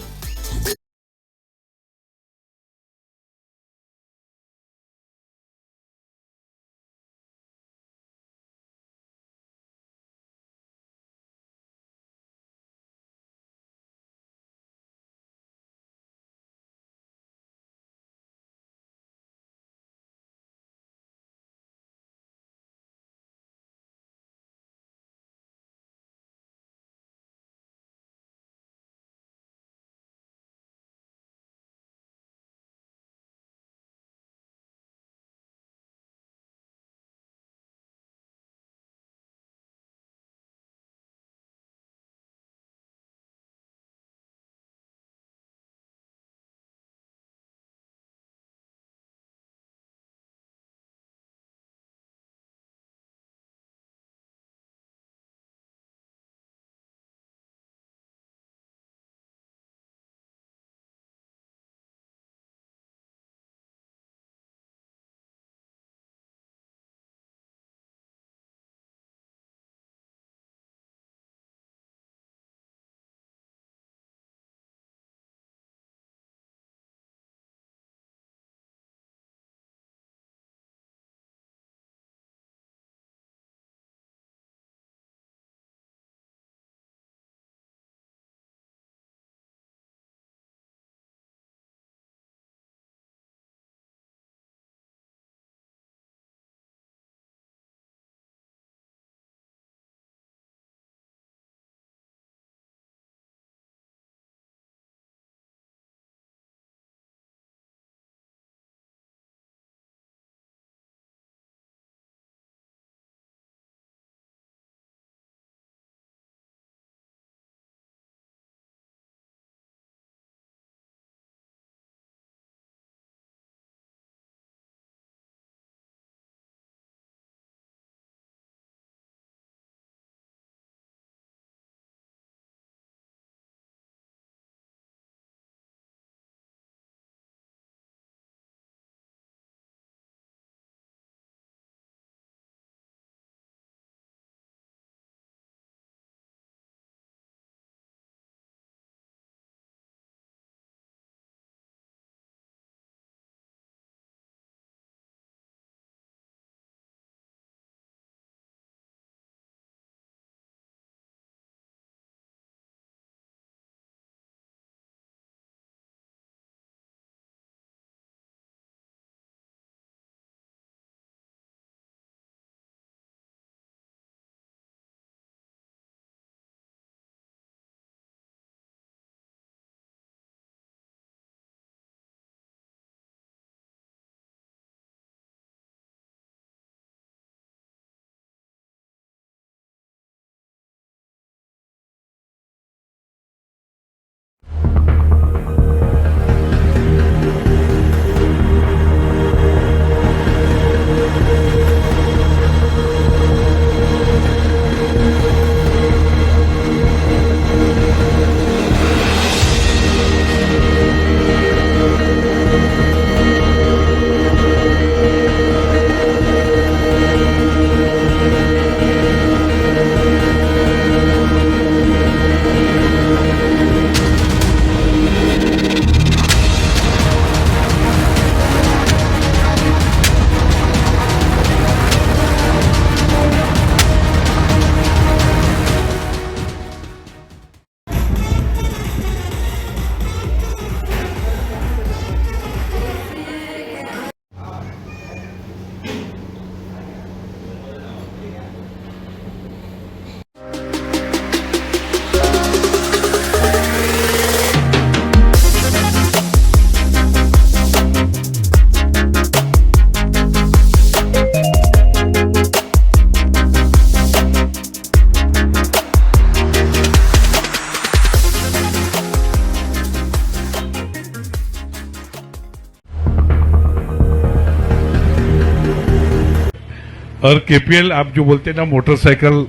और केपीएल आप जो बोलते हैं ना motorcycle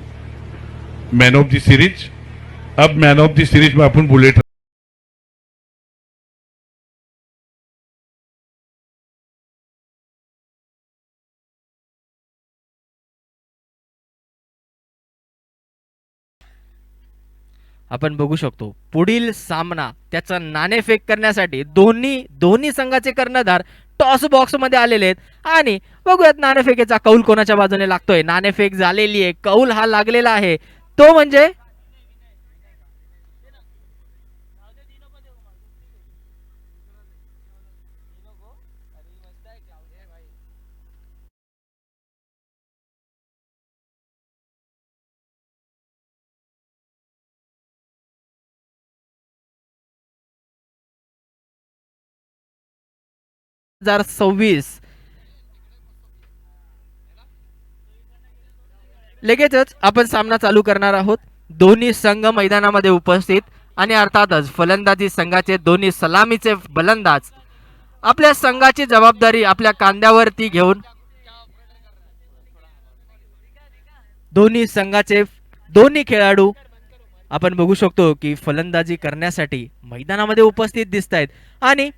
man of the series, अब मैन ऑफ द सीरीज में अपन बुलेट आपण बघू शकतो पुढील सामना त्याचा नाणेफेक करण्यासाठी दोन्ही संघाचे कर्णधार टॉस बॉक्स मध्ये आलेले आहेत आणि बघूयात नाणेफेकीचा कौल कोणाच्या बाजूने लागतोय. नाणेफेक झालेली आहे, कौल हा लागलेला आहे, तो म्हणजे हजार 26. लगेचच आपण सामना चालू करणार आहोत. दोन्ही संघ मैदानामध्ये उपस्थित आणि अर्थातच फलंदाजी संघाचे दोन्ही सलामीचे फलंदाज आपल्या संघाची जबाबदारी आपल्या खांद्यावरती घेऊन दोन्ही संघाचे दोन्ही खेळाडू आपण बघू शकतो की फलंदाजी करण्यासाठी मैदानामध्ये उपस्थित दिसत आहेत आणि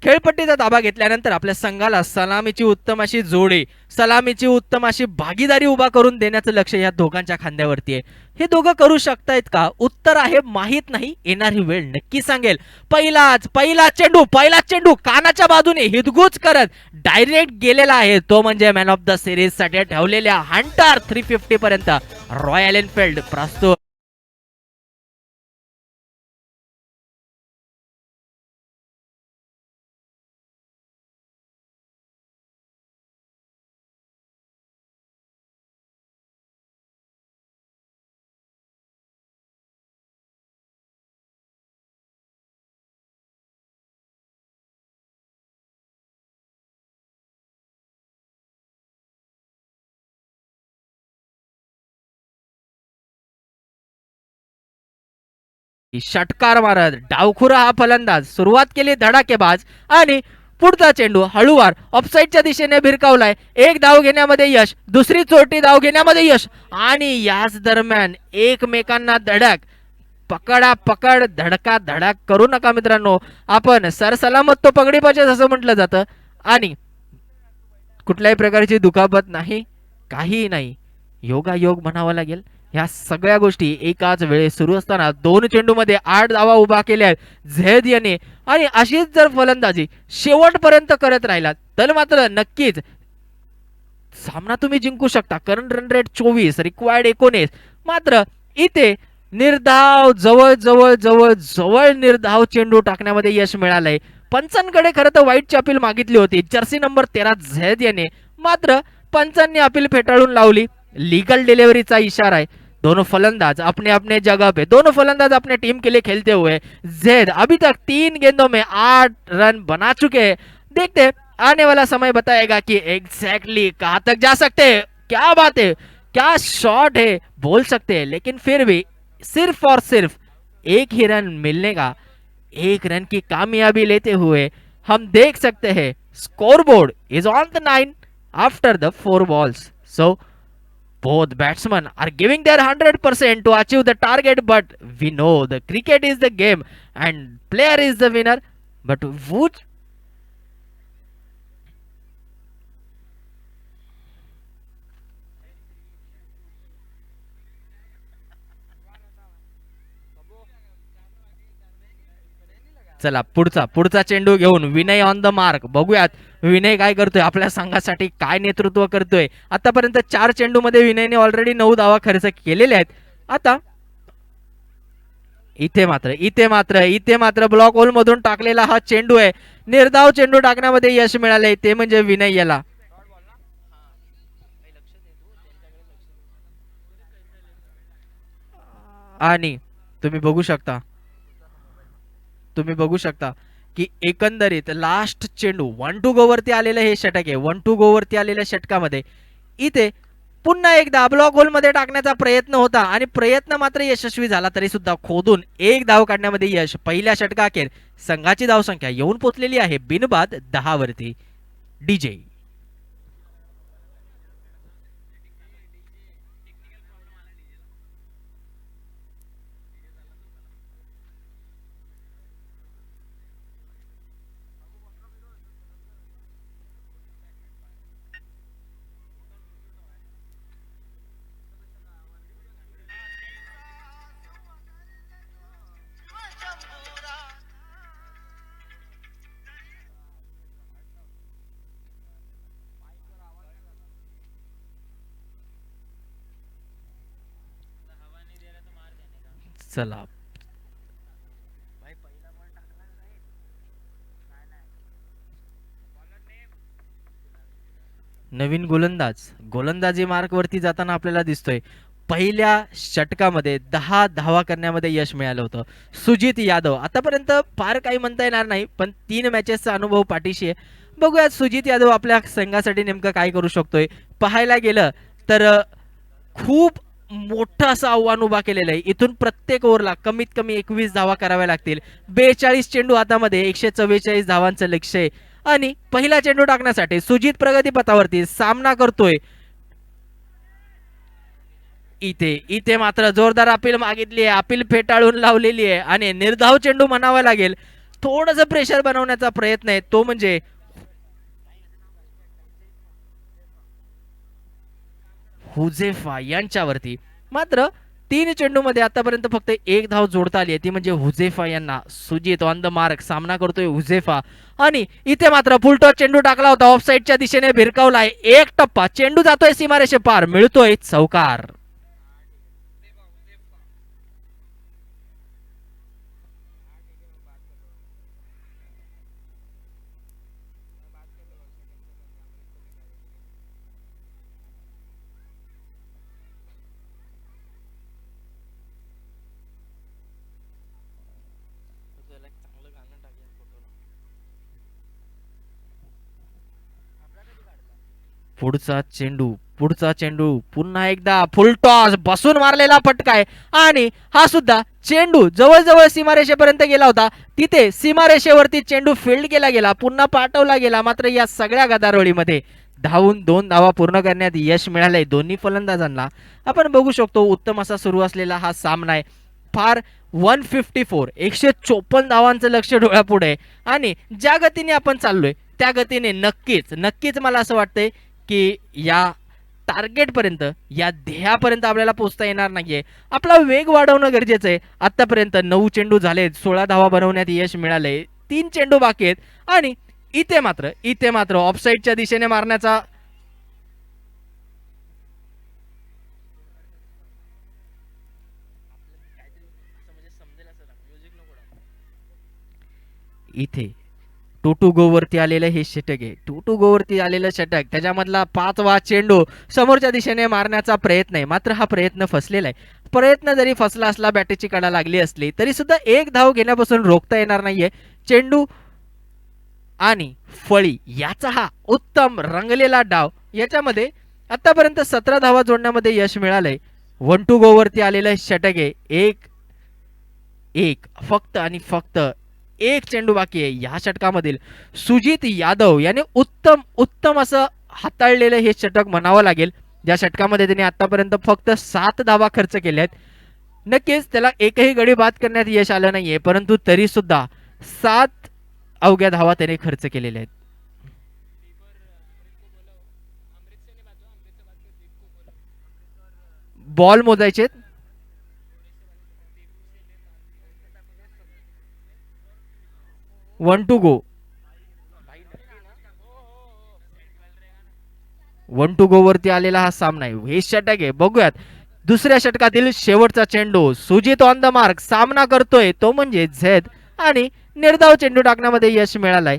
खेळपट्टीचा ताबा घेतल्यानंतर आपल्या संघाला सलामीची उत्तम अशी जोडी, सलामीची उत्तम अशी भागीदारी उभा करून देण्याचं लक्ष या दोघांच्या खांद्यावरती आहे. हे दोघं करू शकतायत का? उत्तर आहे माहित नाही, येणारी वेळ नक्की सांगेल. पहिला चेंडू कानाच्या बाजूने हिदगुज करत डायरेक्ट गेलेला आहे, तो म्हणजे मॅन ऑफ द सिरीज साठी ठेवलेल्या हंटर 350 पर्यंत रॉयल एनफिल्ड प्रस्तुत. षटकार मारत डावखुरा हा फलंदाज सुरुवात केली धडाकेबाज आणि पुढचा चेंडू हळूवार ऑफसाईडच्या दिशेने भिरकावलाय. एक धाव घेण्यामध्ये यश, दुसरी चोटी धाव घेण्यामध्ये यश आणि याच दरम्यान एकमेकांना धडक पकडा पकड धडका धडक करू नका मित्रांनो. आपण सरसलामत तो पगडी पाहिजे असं म्हटलं जातं आणि कुठल्याही प्रकारची दुखापत नाही, काही नाही, योगायोग म्हणावं लागेल. ह्या सगळ्या गोष्टी एकाच वेळेस सुरू असताना दोन चेंडूमध्ये 8 धावा उभा केल्या आहेत झैद याने आणि अशीच जर फलंदाजी शेवटपर्यंत करत राहिलात तर मात्र नक्कीच सामना तुम्ही जिंकू शकता. Current run rate 24, required 19. मात्र इथे निर्धाव जवळ जवळ जवळ जवळ निर्धाव चेंडू टाकण्यामध्ये यश मिळालंय. पंचांकडे खरं तर वाईटची अपील मागितली होती जर्सी नंबर 13 झैद याने, मात्र पंचांनी अपील फेटाळून लावली. लीगल डिलीवरीचा इशारा आहे. दोनों फलंदाज अपने अपने जगह पे, दोनों फलंदाज अपने टीम के लिए खेलते हुए. जैद अभी तक 3 गेंदों में 8 रन बना चुके हैं. देखते हैं आने वाला समय बताएगा कि एग्जैक्टली कहां तक जा सकते हैं. क्या बात है, क्या शॉट है बोल सकते हैं, लेकिन फिर भी सिर्फ और सिर्फ एक ही रन मिलने का, एक रन की कामयाबी लेते हुए हम देख सकते हैं scoreboard is on the 9 after the 4 balls. So both batsmen are giving their 100% to achieve the target, but we know the cricket is the game and player is the winner. But would चला पुढचा चेंडू घेऊन Vinay on the mark. बघूयात विनय काय करतोय, आपल्या संघासाठी काय नेतृत्व करतोय. आतापर्यंत 4 चेंडू मध्ये विनयने ऑलरेडी 9 धावा खर्च केलेले आहेत. आता इथे मात्र ब्लॉक होल मधून टाकलेला हा चेंडू आहे. निर्धाव चेंडू टाकण्यामध्ये यश मिळाले ते म्हणजे विनय याला. आणि तुम्ही बघू शकता की एकंदरीत लास्ट चेंडू 1 टू गो वरती आलेलं हे षटक आहे. 1 टू गो वरती आलेल्या षटकामध्ये इथे पुन्हा एकदा ब्लॉक होल मध्ये टाकण्याचा प्रयत्न होता आणि प्रयत्न मात्र यशस्वी झाला, तरी सुद्धा खोदून एक धाव काढण्यामध्ये यश. पहिल्या षटकाखेर संघाची धावसंख्या येऊन पोहोचलेली आहे बिनबाद 10 वरती. डीजे चला, नवीन गोलंदाजी मार्क वरती जाताना आपल्याला दिसतोय. पहिल्या षटकामध्ये 10 धावा करण्यामध्ये यश मिळालं होतं. सुजित यादव आतापर्यंत फार काही म्हणता येणार नाही, पण 3 मॅचेसचा अनुभव पाठीशी आहे. बघूयात सुजित यादव आपल्या संघासाठी नेमकं काय करू शकतोय. पाहायला गेलं तर खूप मोठं असं आव्हान उभा केलेलं आहे. इथून प्रत्येक ओव्हरला कमीत कमी 21 धावा कराव्या लागतील. 42 चेंडू हातामध्ये, 144 धावांचं लक्ष्य आहे. आणि पहिला चेंडू टाकण्यासाठी सुजित प्रगतीपथावरती सामना करतोय. इथे मात्र जोरदार अपील मागितली आहे, अपील फेटाळून लावलेली आहे आणि निर्धाव चेंडू म्हणावा लागेल. थोडस प्रेशर बनवण्याचा प्रयत्न आहे, तो म्हणजे हुजेफा यांच्यावरती. मात्र 3 चेंडूमध्ये आतापर्यंत फक्त 1 धाव जोडता आली आहे, ती म्हणजे हुजेफा यांना. सुजित ऑन द मार्क, सामना करतोय हुजेफा. आणि इथे मात्र फुलटॉस चेंडू टाकला होता, ऑफसाईडच्या दिशेने भिरकावलाय. एक टप्पा, चेंडू जातोय सीमारेषे पार, मिळतोय चौकार. पुढचा चेंडू पुन्हा एकदा फुलटॉस, बसून मारलेला फटका आहे. आणि हा सुद्धा चेंडू जवळजवळ सीमारेषेपर्यंत गेला होता. तिथे सीमारेषेवरती चेंडू फील्ड केला गेला, पुन्हा पाठवला गेला. मात्र या सगळ्या गदारोळीमध्ये धावून 2 धावा पूर्ण करण्यात यश मिळालंय दोन्ही फलंदाजांना. आपण बघू शकतो उत्तम असा सुरू असलेला हा सामना आहे. फार 154 154 धावांचं लक्ष डोळ्यापुढे. आणि ज्या गतीने आपण चाललोय त्या गतीने नक्कीच मला असं वाटतंय की या टार्गेट पर्यंत, या ध्येयापर्यंत आपल्याला पोहोचता येणार नाहीये. आपला वेग वाढवणं गरजेचं आहे. आतापर्यंत 9 चेंडू झालेत, 16 धावा बनवण्यात यश मिळालंय. 3 चेंडू बाकी आहेत. आणि इथे मात्र ऑफसाईडच्या दिशेने मारण्याचा इथे टू गो वरती आलेलं हे षटक आहे. टू गो वरती आलेलं षटक, त्याच्यामधला 5वा चेंडू समोरच्या दिशेने मारण्याचा प्रयत्न आहे. मात्र हा प्रयत्न फसलेला आहे. प्रयत्न जरी फसला असला, बॅटची कडा लागली असली तरी सुद्धा 1 धाव घेण्यापासून रोखता येणार नाहीये. चेंडू आणि फळी याचा हा उत्तम रंगलेला डाव, याच्यामध्ये आतापर्यंत 17 धावा जोडण्यामध्ये यश मिळालंय. 1 गो वरती आलेलं षटक आहे. एक फक्त आणि फक्त 1 चेंडू बाकी आहे. या षटकामधील सुजित यादव याने उत्तम असं हाताळलेलं हे षटक म्हणावं लागेल. ज्या षटकामध्ये त्याने आतापर्यंत फक्त 7 धावा खर्च केल्यात. नक्कीच त्याला एकही गडी बाद करण्यात यश आलं नाहीये, परंतु तरी सुद्धा 7 अवघ्या धावा त्याने खर्च केलेल्या आहेत. बॉल मोजायचे 1 गो. 1 गो वरती आलेला हा सामना आहे. हे षटक आहे. बघूयात दुसऱ्या षटकातील शेवटचा चेंडू. सुजित ऑन द मार्क, सामना करतोय तो म्हणजे झेद. आणि निर्धाव चेंडू टाकण्यामध्ये यश मिळालंय.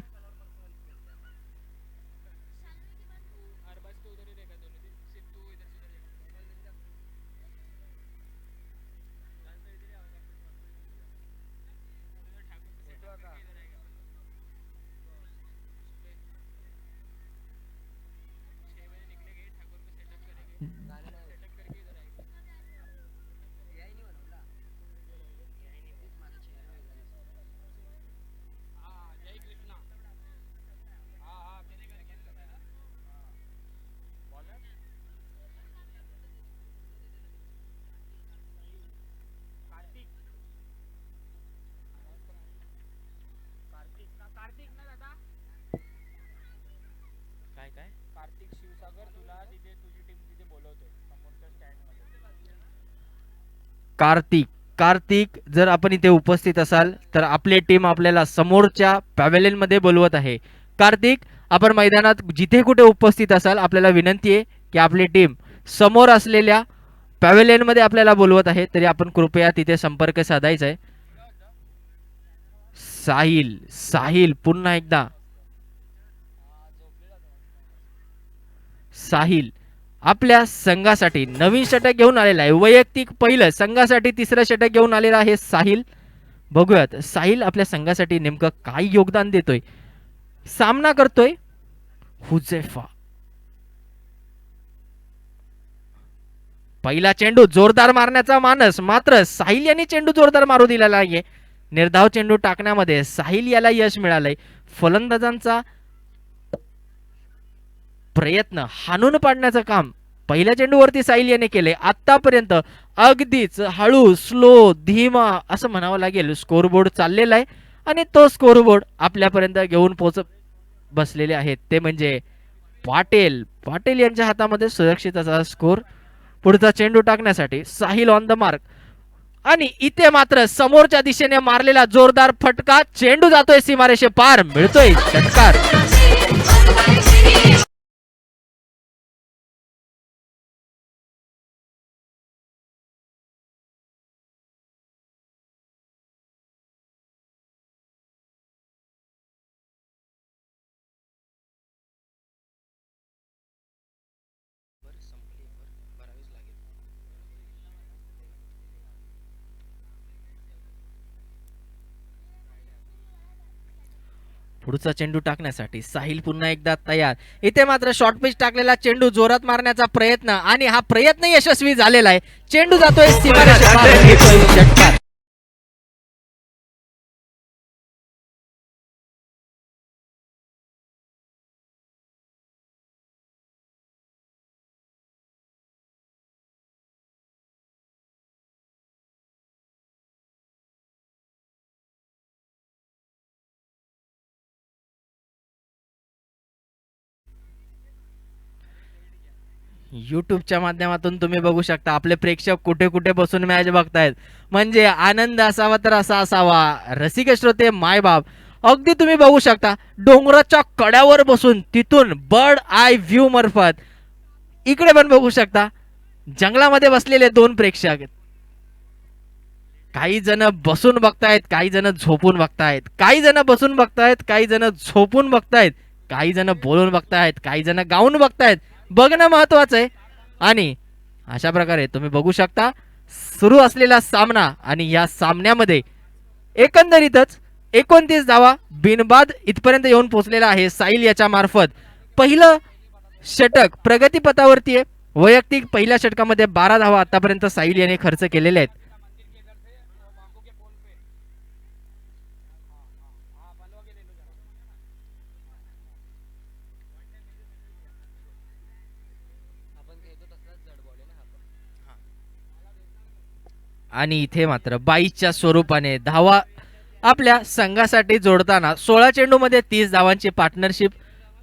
कार्तिक जर आपण इथे उपस्थित असाल तर आपली टीम आपल्याला समोरच्या पॅव्हेलियन मध्ये बोलवत आहे. कार्तिक, आपण मैदानात जिथे कुठे उपस्थित असाल आपल्याला विनंती आहे की आपली टीम समोर असलेल्या पॅव्हेलियन मध्ये आपल्याला बोलवत आहे, तरी आपण कृपया तिथे संपर्क साधायचा आहे. साहिल साहिल पुन्हा एकदा साहिल आपल्या संघासाठी नवीन षटक घेऊन आलेला आहे. वैयक्तिक पहिलं, संघासाठी तिसरं षटक घेऊन आलेला आहे साहिल. बघूयात साहिल आपल्या संघासाठी नेमकं काय योगदान देतोय. सामना करतोय हुजेफा. पहिला चेंडू जोरदार मारण्याचा मानस, मात्र साहिल यांनी चेंडू जोरदार मारू दिलेला आहे. निर्धाव चेंडू टाकण्यामध्ये साहिल याला यश मिळालंय. फलंदाजांचा प्रयत्न हाणून पाडण्याचं काम पहिल्या चेंडूवरती साहिल याने केले. आतापर्यंत अगदीच हळू, स्लो, धीमा असं म्हणावं लागेल स्कोरबोर्ड चाललेला आहे आणि तो स्कोरबोर्ड आपल्यापर्यंत घेऊन पोहोच बसलेले आहेत ते म्हणजे पाटील. पाटील यांच्या हातामध्ये सुरक्षित असा स्कोर. पुढचा चेंडू टाकण्यासाठी साहिल ऑन द मार्क आणि इथे मात्र समोरच्या दिशेने मारलेला जोरदार फटका, चेंडू जातोय सीमारेषे पार, मिळतोय षटकार. पुढचा चेंडू टाकण्यासाठी साहिल पुन्हा एकदा तयार. इथे मात्र शॉर्ट पिच टाकलेला चेंडू जोरात मारण्याचा प्रयत्न आणि हा प्रयत्न यशस्वी झालेला आहे. चेंडू जातोय षटकार. युट्यूबच्या माध्यमातून तुम्ही बघू शकता आपले प्रेक्षक कुठे कुठे बसून मॅच बघतायत. म्हणजे आनंद असावा तर असा असावा. रसिक श्रोते, मायबाप, अगदी तुम्ही बघू शकता डोंगराच्या कड्यावर बसून तिथून बर्ड आय व्ह्यू मार्फत इकडे पण बघू शकता जंगलामध्ये बसलेले दोन प्रेक्षक. काही जण बसून बघतायत, काही जण झोपून बघतायत, काही जण बसून बघतायत, काही जण झोपून बघतायत, काही जण बोलून बघतायत, काही जण गाऊन बघतायत. बघणं महत्वाचं आहे. आणि अशा प्रकारे तुम्ही बघू शकता सुरू असलेला सामना आणि या सामन्यामध्ये एकंदरीतच 29 धावा बिनबाद इथपर्यंत येऊन पोहोचलेला आहे साहिल याच्या मार्फत. पहिलं षटक प्रगतीपथावरती आहे. वैयक्तिक पहिल्या षटकामध्ये 12 धावा आतापर्यंत साहिल याने खर्च केलेले आहेत. आणि इथे मात्र 22च्या स्वरूपाने धावा आपल्या संघासाठी जोडताना 16 चेंडूमध्ये 30 धावांची पार्टनरशिप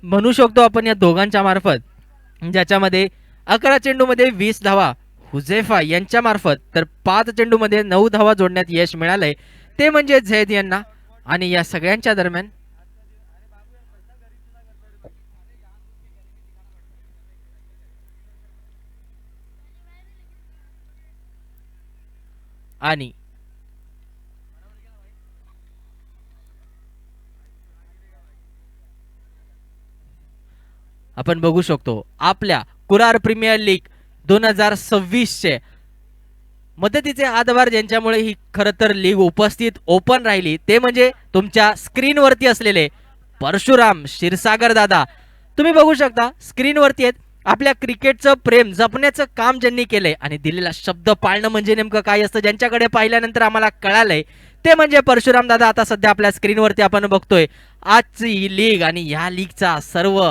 म्हणू शकतो आपण या दोघांच्या मार्फत, ज्याच्यामध्ये 11 चेंडूमध्ये 20 धावा हुजेफा यांच्या मार्फत तर 5 चेंडूमध्ये 9 धावा जोडण्यात यश मिळालंय ते म्हणजे झैद यांना. आणि या सगळ्यांच्या दरम्यान आणि आपण बघू शकतो आपल्या कुरार प्रीमियर लीग 2026चे मदतीचे हातभार ज्यांच्यामुळे ही खरं तर लीग उपस्थित ओपन राहिली ते म्हणजे तुमच्या स्क्रीनवरती असलेले परशुराम क्षीरसागर दादा. तुम्ही बघू शकता स्क्रीनवरती आहेत. आपल्या क्रिकेटचं प्रेम जपण्याचं काम ज्यांनी केलंय आणि दिलेला शब्द पाळणं म्हणजे नेमकं काय असतं ज्यांच्याकडे पाहिल्यानंतर आम्हाला कळालंय ते म्हणजे परशुराम दादा. आता सध्या आपल्या स्क्रीनवरती आपण बघतोय आजची ही लीग आणि या लीगचा सर्व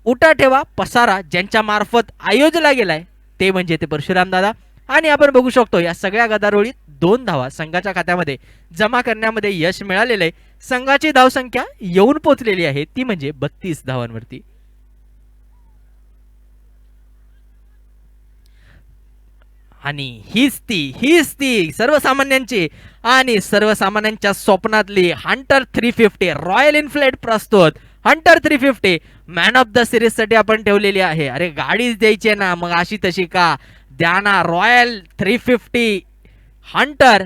उठाठेवा पसारा ज्यांच्या मार्फत आयोजला गेलाय ते म्हणजे ते परशुराम दादा. आणि आपण बघू शकतो या सगळ्या गदारोळीत 2 धावा संघाच्या खात्यामध्ये जमा करण्यामध्ये यश मिळालेलं आहे. संघाची धावसंख्या येऊन पोहोचलेली आहे ती म्हणजे 32 धावांवरती. आणि हीच ती सर्वसामान्यांची आणि सर्वसामान्यांच्या स्वप्नातली हंटर 350 रॉयल इन्फ्लेड प्रस्तुत Hunter 350 man of the series साठी आपण ठेवलेली आहे. अरे गाडीच द्यायची ना मग अशी तशी का, द्याना रॉयल 350 हंटर.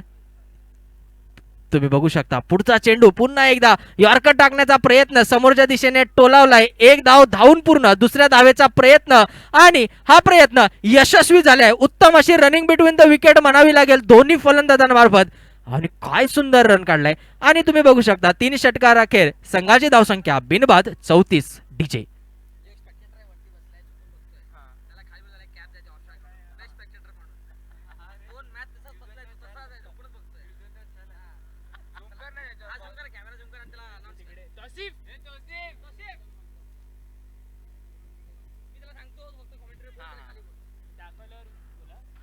तुम्ही बघू शकता पुढचा चेंडू पुन्हा एकदा यॉर्कर टाकण्याचा प्रयत्न समोरच्या दिशेने टोलावलाय. एक धाव धावून पूर्ण. दुसऱ्या धावेचा प्रयत्न आणि हा प्रयत्न यशस्वी झालाय. उत्तम अशी रनिंग बिटवीन द विकेट म्हणावी लागेल दोन्ही फलंदाजांमार्फत. आणि काय सुंदर रन काढलाय. आणि तुम्ही बघू शकता 3 षटकार अखेर संघाची धावसंख्या बिनबाद 34. डीजे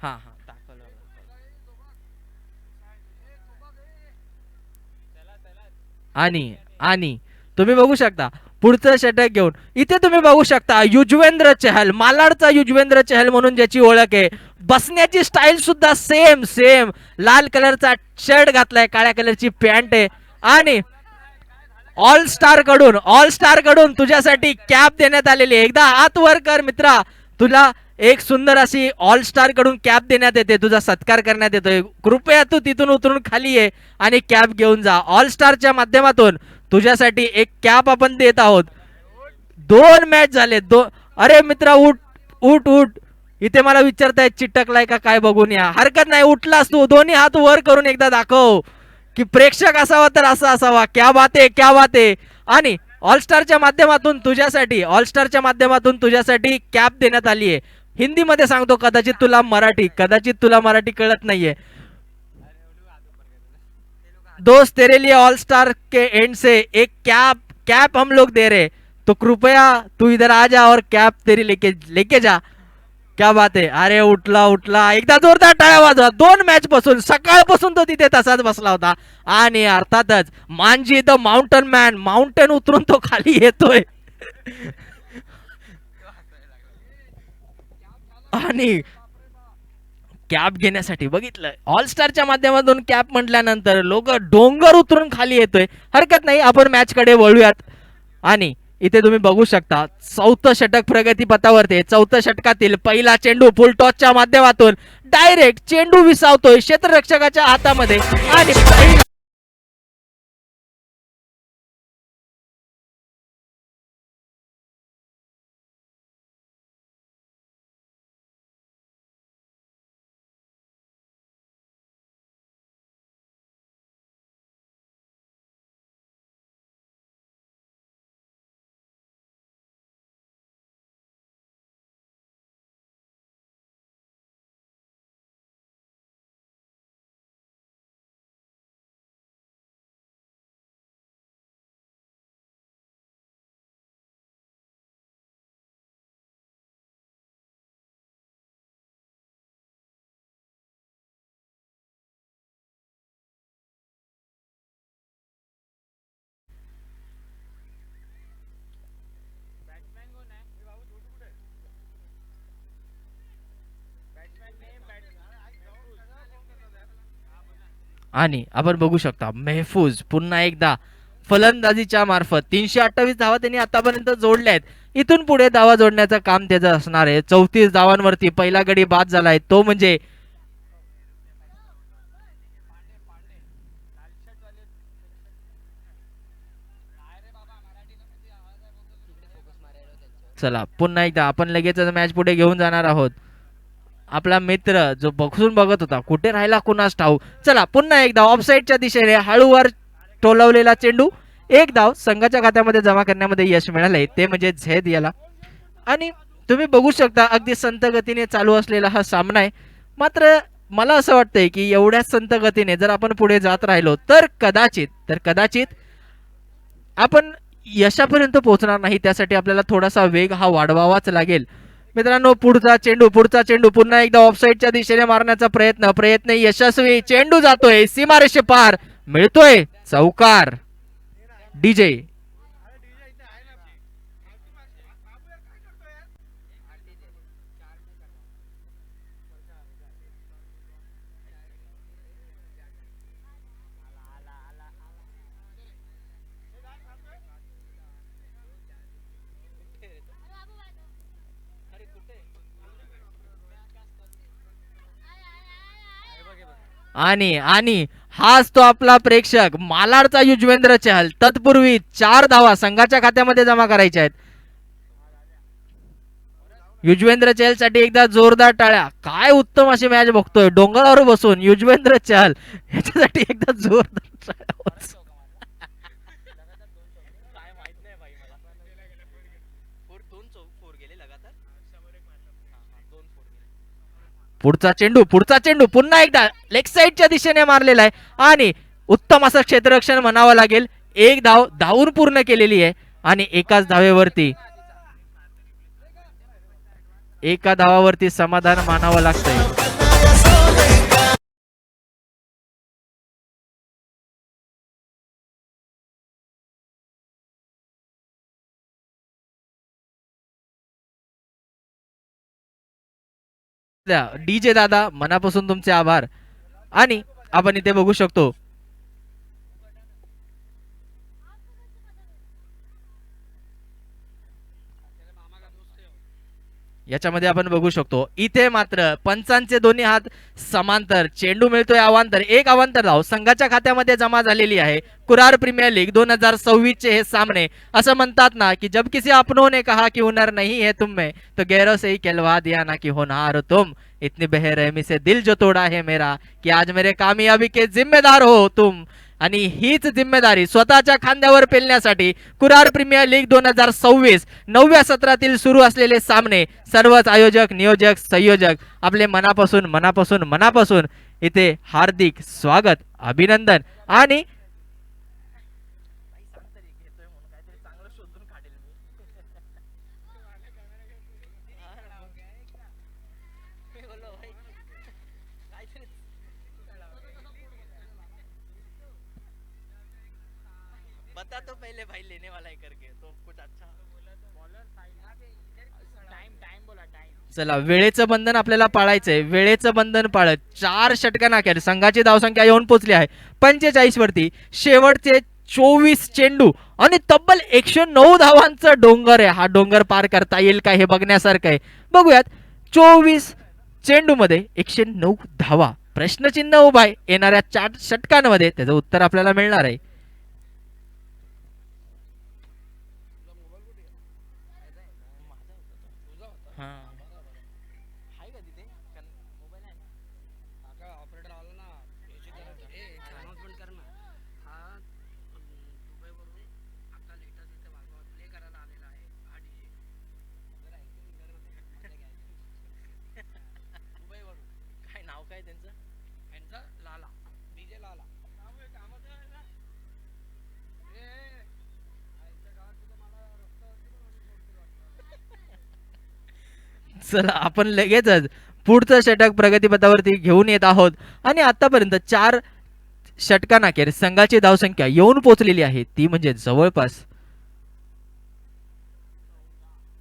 हा हा दाखवलं. आणि आणि तुम्ही बघू शकता पुढचं षटक घेऊन इथे तुम्ही बघू शकता युजवेंद्र चहल, मालाडचा युजवेंद्र चहल म्हणून ज्याची ओळख आहे. बसण्याची स्टाईल सुद्धा सेम सेम. लाल कलरचा शर्ट घातलाय, काळ्या कलरची पॅन्ट आहे. आणि ऑल स्टार कडून तुझ्यासाठी कॅप देण्यात आलेली आहे. एकदा हात वर कर मित्रा, तुला एक सुंदर अशी ऑल स्टार कडून कॅप देण्यात येते. तुझा सत्कार करण्यात येतोय. कृपया तू तिथून उतरून खाली ये आणि कॅप घेऊन जा. ऑल स्टारच्या माध्यमातून तुझ्यासाठी एक कॅप आपण देत आहोत. 2 मॅच झाले. अरे मित्रा उठ उठ उठ. इथे मला विचारतायत चिटकलाय का काय बघून या. हरकत नाही, उठलास तू. दोन्ही हात वर करून एकदा दाखव की प्रेक्षक असावा तर असा असावा. क्या बात आहे, क्या बात आहे. आणि ऑल स्टारच्या माध्यमातून तुझ्यासाठी कॅप देण्यात आली आहे. हिंदीमध्ये सांगतो, कदाचित तुला मराठी कळत नाहीये. दोस्त तेरे लिए ऑल स्टार के एंड से एक कैप हम लोग दे रहे, तो कृपया तू इधर आ जा और कैप तेरी लेके लेके जा. क्या बात आहे. अरे उठला उठला. एकदा जोरदार टाळ्या वाजवा. 2 मॅच पासून सकाळपासून तो तिथे तसाच बसला होता. आणि अर्थातच मांजी द माउंटन मॅन, माउंटन उतरून तो खाली येतोय. आणि कॅप घेण्यासाठी बघितलं, ऑल स्टारच्या माध्यमातून कॅप म्हटल्यानंतर लोक डोंगर उतरून खाली येतोय. हरकत नाही, आपण मॅच कडे वळूयात. आणि इथे तुम्ही बघू शकता 4थं षटक प्रगतीपथावरती. 4थ्या षटकातील पहिला चेंडू फुल टॉसच्या माध्यमातून डायरेक्ट चेंडू विसावतोय क्षेत्ररक्षकाच्या हातामध्ये. आणि आणि आपण बघू शकता मेहफूज पुन्हा एकदा फलंदाजीच्या मार्फत 328 धावा त्यांनी आतापर्यंत जोडल्या आहेत. इथून पुढे धावा जोडण्याचं काम त्याचं असणार आहे. 34 धावांवरती पहिला गडी बाद झालाय, तो म्हणजे चला पुन्हा एकदा आपण लगेच मॅच पुढे घेऊन जाणार आहोत. आपला मित्र जो बघून बघत होता कुठे राहिला कुणास ठाऊ. चला पुन्हा एकदा ऑफसाईडच्या दिशेने हळूवार टोलवलेला चेंडू. एक धाव संघाच्या खात्यामध्ये जमा करण्यामध्ये यश मिळालंय, ते म्हणजे झेद याला. आणि तुम्ही बघू शकता अगदी संत गतीने चालू असलेला हा सामना आहे. मात्र मला असं वाटतंय की एवढ्याच संत गतीने जर आपण पुढे जात राहिलो तर कदाचित आपण यशापर्यंत पोहोचणार नाही. त्यासाठी आपल्याला थोडासा वेग हा वाढवावाच लागेल. मित्रांनो पुढचा चेंडू पुन्हा एकदा ऑफसाईडच्या दिशेने मारण्याचा प्रयत्न यशस्वी. चेंडू जातोय सीमारेषे पार, मिळतोय चौकार. डीजे आणि आणि हाच तो आपला प्रेक्षक मालाडचा युजवेंद्र चहल. तत्पूर्वी 4 धावा संघाच्या खात्यामध्ये जमा करायच्या आहेत. युजवेंद्र चहल साठी एकदा जोरदार टाळ्या. काय उत्तम अशी मॅच बघतोय डोंगरावर बसून युजवेंद्र चहल ह्याच्यासाठी एकदा जोरदार टाळ्या. पुढचा चेंडू पुन्हा एकदा लेग साईडच्या दिशेने मारलेला आहे आणि उत्तम असं क्षेत्ररक्षण म्हणावं लागेल. एक धाव धावून पूर्ण केलेली आहे आणि एका धावावरती समाधान मानावं लागतंय. डीजे दादा मनापासून तुमचे आभार. आणि आपण इथे बघू शकतो याच्यामध्ये आपण बघू शकतो इथे मात्र पंचांचे दोन्ही हात समांतर. चेंडू मिळतोय अवांतर. एक अवांतर धाव संघाच्या खात्यामध्ये जमा झालेली आहे. कुरार प्रीमियर लीग 2026 चे हे सामने. असं म्हणतात ना की जब किसी अपनों ने कहा कि हुनर नहीं है तुम में तो गैरों से ही कहलवा दिया ना कि होनहार हो तुम. इतनी बेरहमी से दिल जो तोडा है मेरा कि आज मेरे कामयाबी के जिम्मेदार हो तुम. आणि हीच जिम्मेदारी स्वतःच्या खांद्यावर पेलण्यासाठी कुरार प्रीमियर लीग 2026 9व्या सत्रातील सुरू असलेले सामने सर्वच आयोजक नियोजक संयोजक आपले मनापासून मनापासून मनापासून इथे हार्दिक स्वागत अभिनंदन. आणि बता तो पहले भाई लेने वाला है करके तो कुछ अच्छा. चला वेळेचं बंधन आपल्याला पाळायचंय. वेळेचं बंधन पाळत 4 षटकांअखेर संघाची धावसंख्या येऊन पोहोचली आहे 45 वरती. शेवटचे 24 चेंडू आणि तब्बल 109 धावांचा डोंगर आहे. हा डोंगर पार करता येईल का हे बघण्यासारखं आहे. बघूयात 24 चेंडू मध्ये 109 धावा. प्रश्नचिन्ह उभा आहे. येणाऱ्या 4 षटकांमध्ये त्याचं उत्तर आपल्याला मिळणार आहे. चला आपण लगेचच पुढचं षटक प्रगतीपथावरती घेऊन येत आहोत. आणि आतापर्यंत 4 षटकांअखेर संघाची धावसंख्या येऊन पोहोचलेली आहे ती म्हणजे जवळपास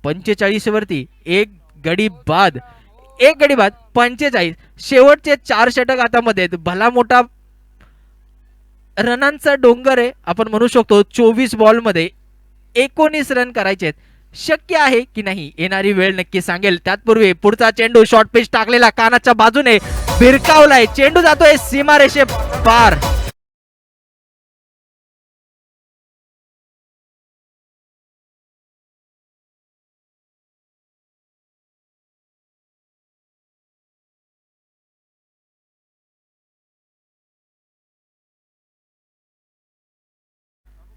45 वरती. एक गडी बाद 45. शेवटचे 4 षटक आता मध्ये भला मोठा रनांचा डोंगर आहे आपण म्हणू शकतो. 24 बॉल मध्ये 19 रन करायचे आहेत. शक्य आहे की नाही येणारी वेळ नक्की सांगेल. त्यातपूर्वी पुढचा चेंडू शॉर्ट पिच टाकलेला कानाच्या बाजूने भिरकावलाय. चेंडू जातोय सीमारेषे पार.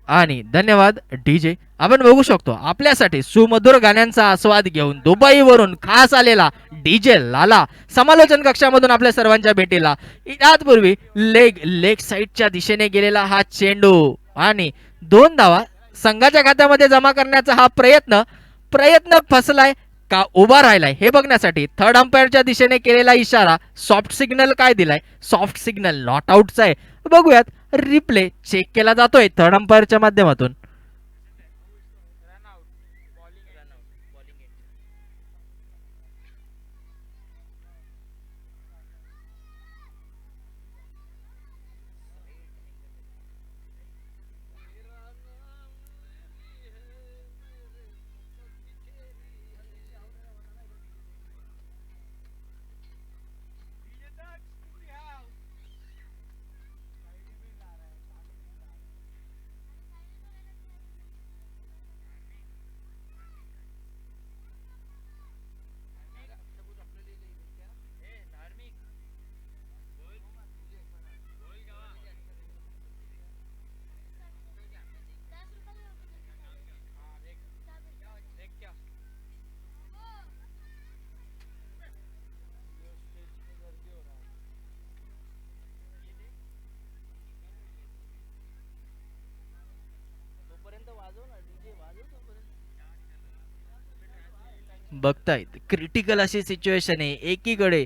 आणि धन्यवाद डीजे. आपण बघू शकतो आपल्यासाठी सुमधुर गाण्यांचा आस्वाद घेऊन दुबईवरून खास आलेला डीजे लाला समालोचन कक्षामधून आपल्या सर्वांच्या भेटीला. त्याचपूर्वी लेग साईडच्या दिशेने गेलेला हा चेंडू आणि 2 धावा संघाच्या खात्यामध्ये जमा करण्याचा हा प्रयत्न फसलाय का उभा राहिलाय हे बघण्यासाठी थर्ड अंपायरच्या दिशेने केलेला इशारा सॉफ्ट सिग्नल काय दिलाय. सॉफ्ट सिग्नल नॉट आउटचा आहे. बघूयात रिप्ले चेक केला जातोय थर्ड अंपायरच्या माध्यमातून. बघतायत क्रिटिकल अशी सिच्युएशन आहे एकीकडे.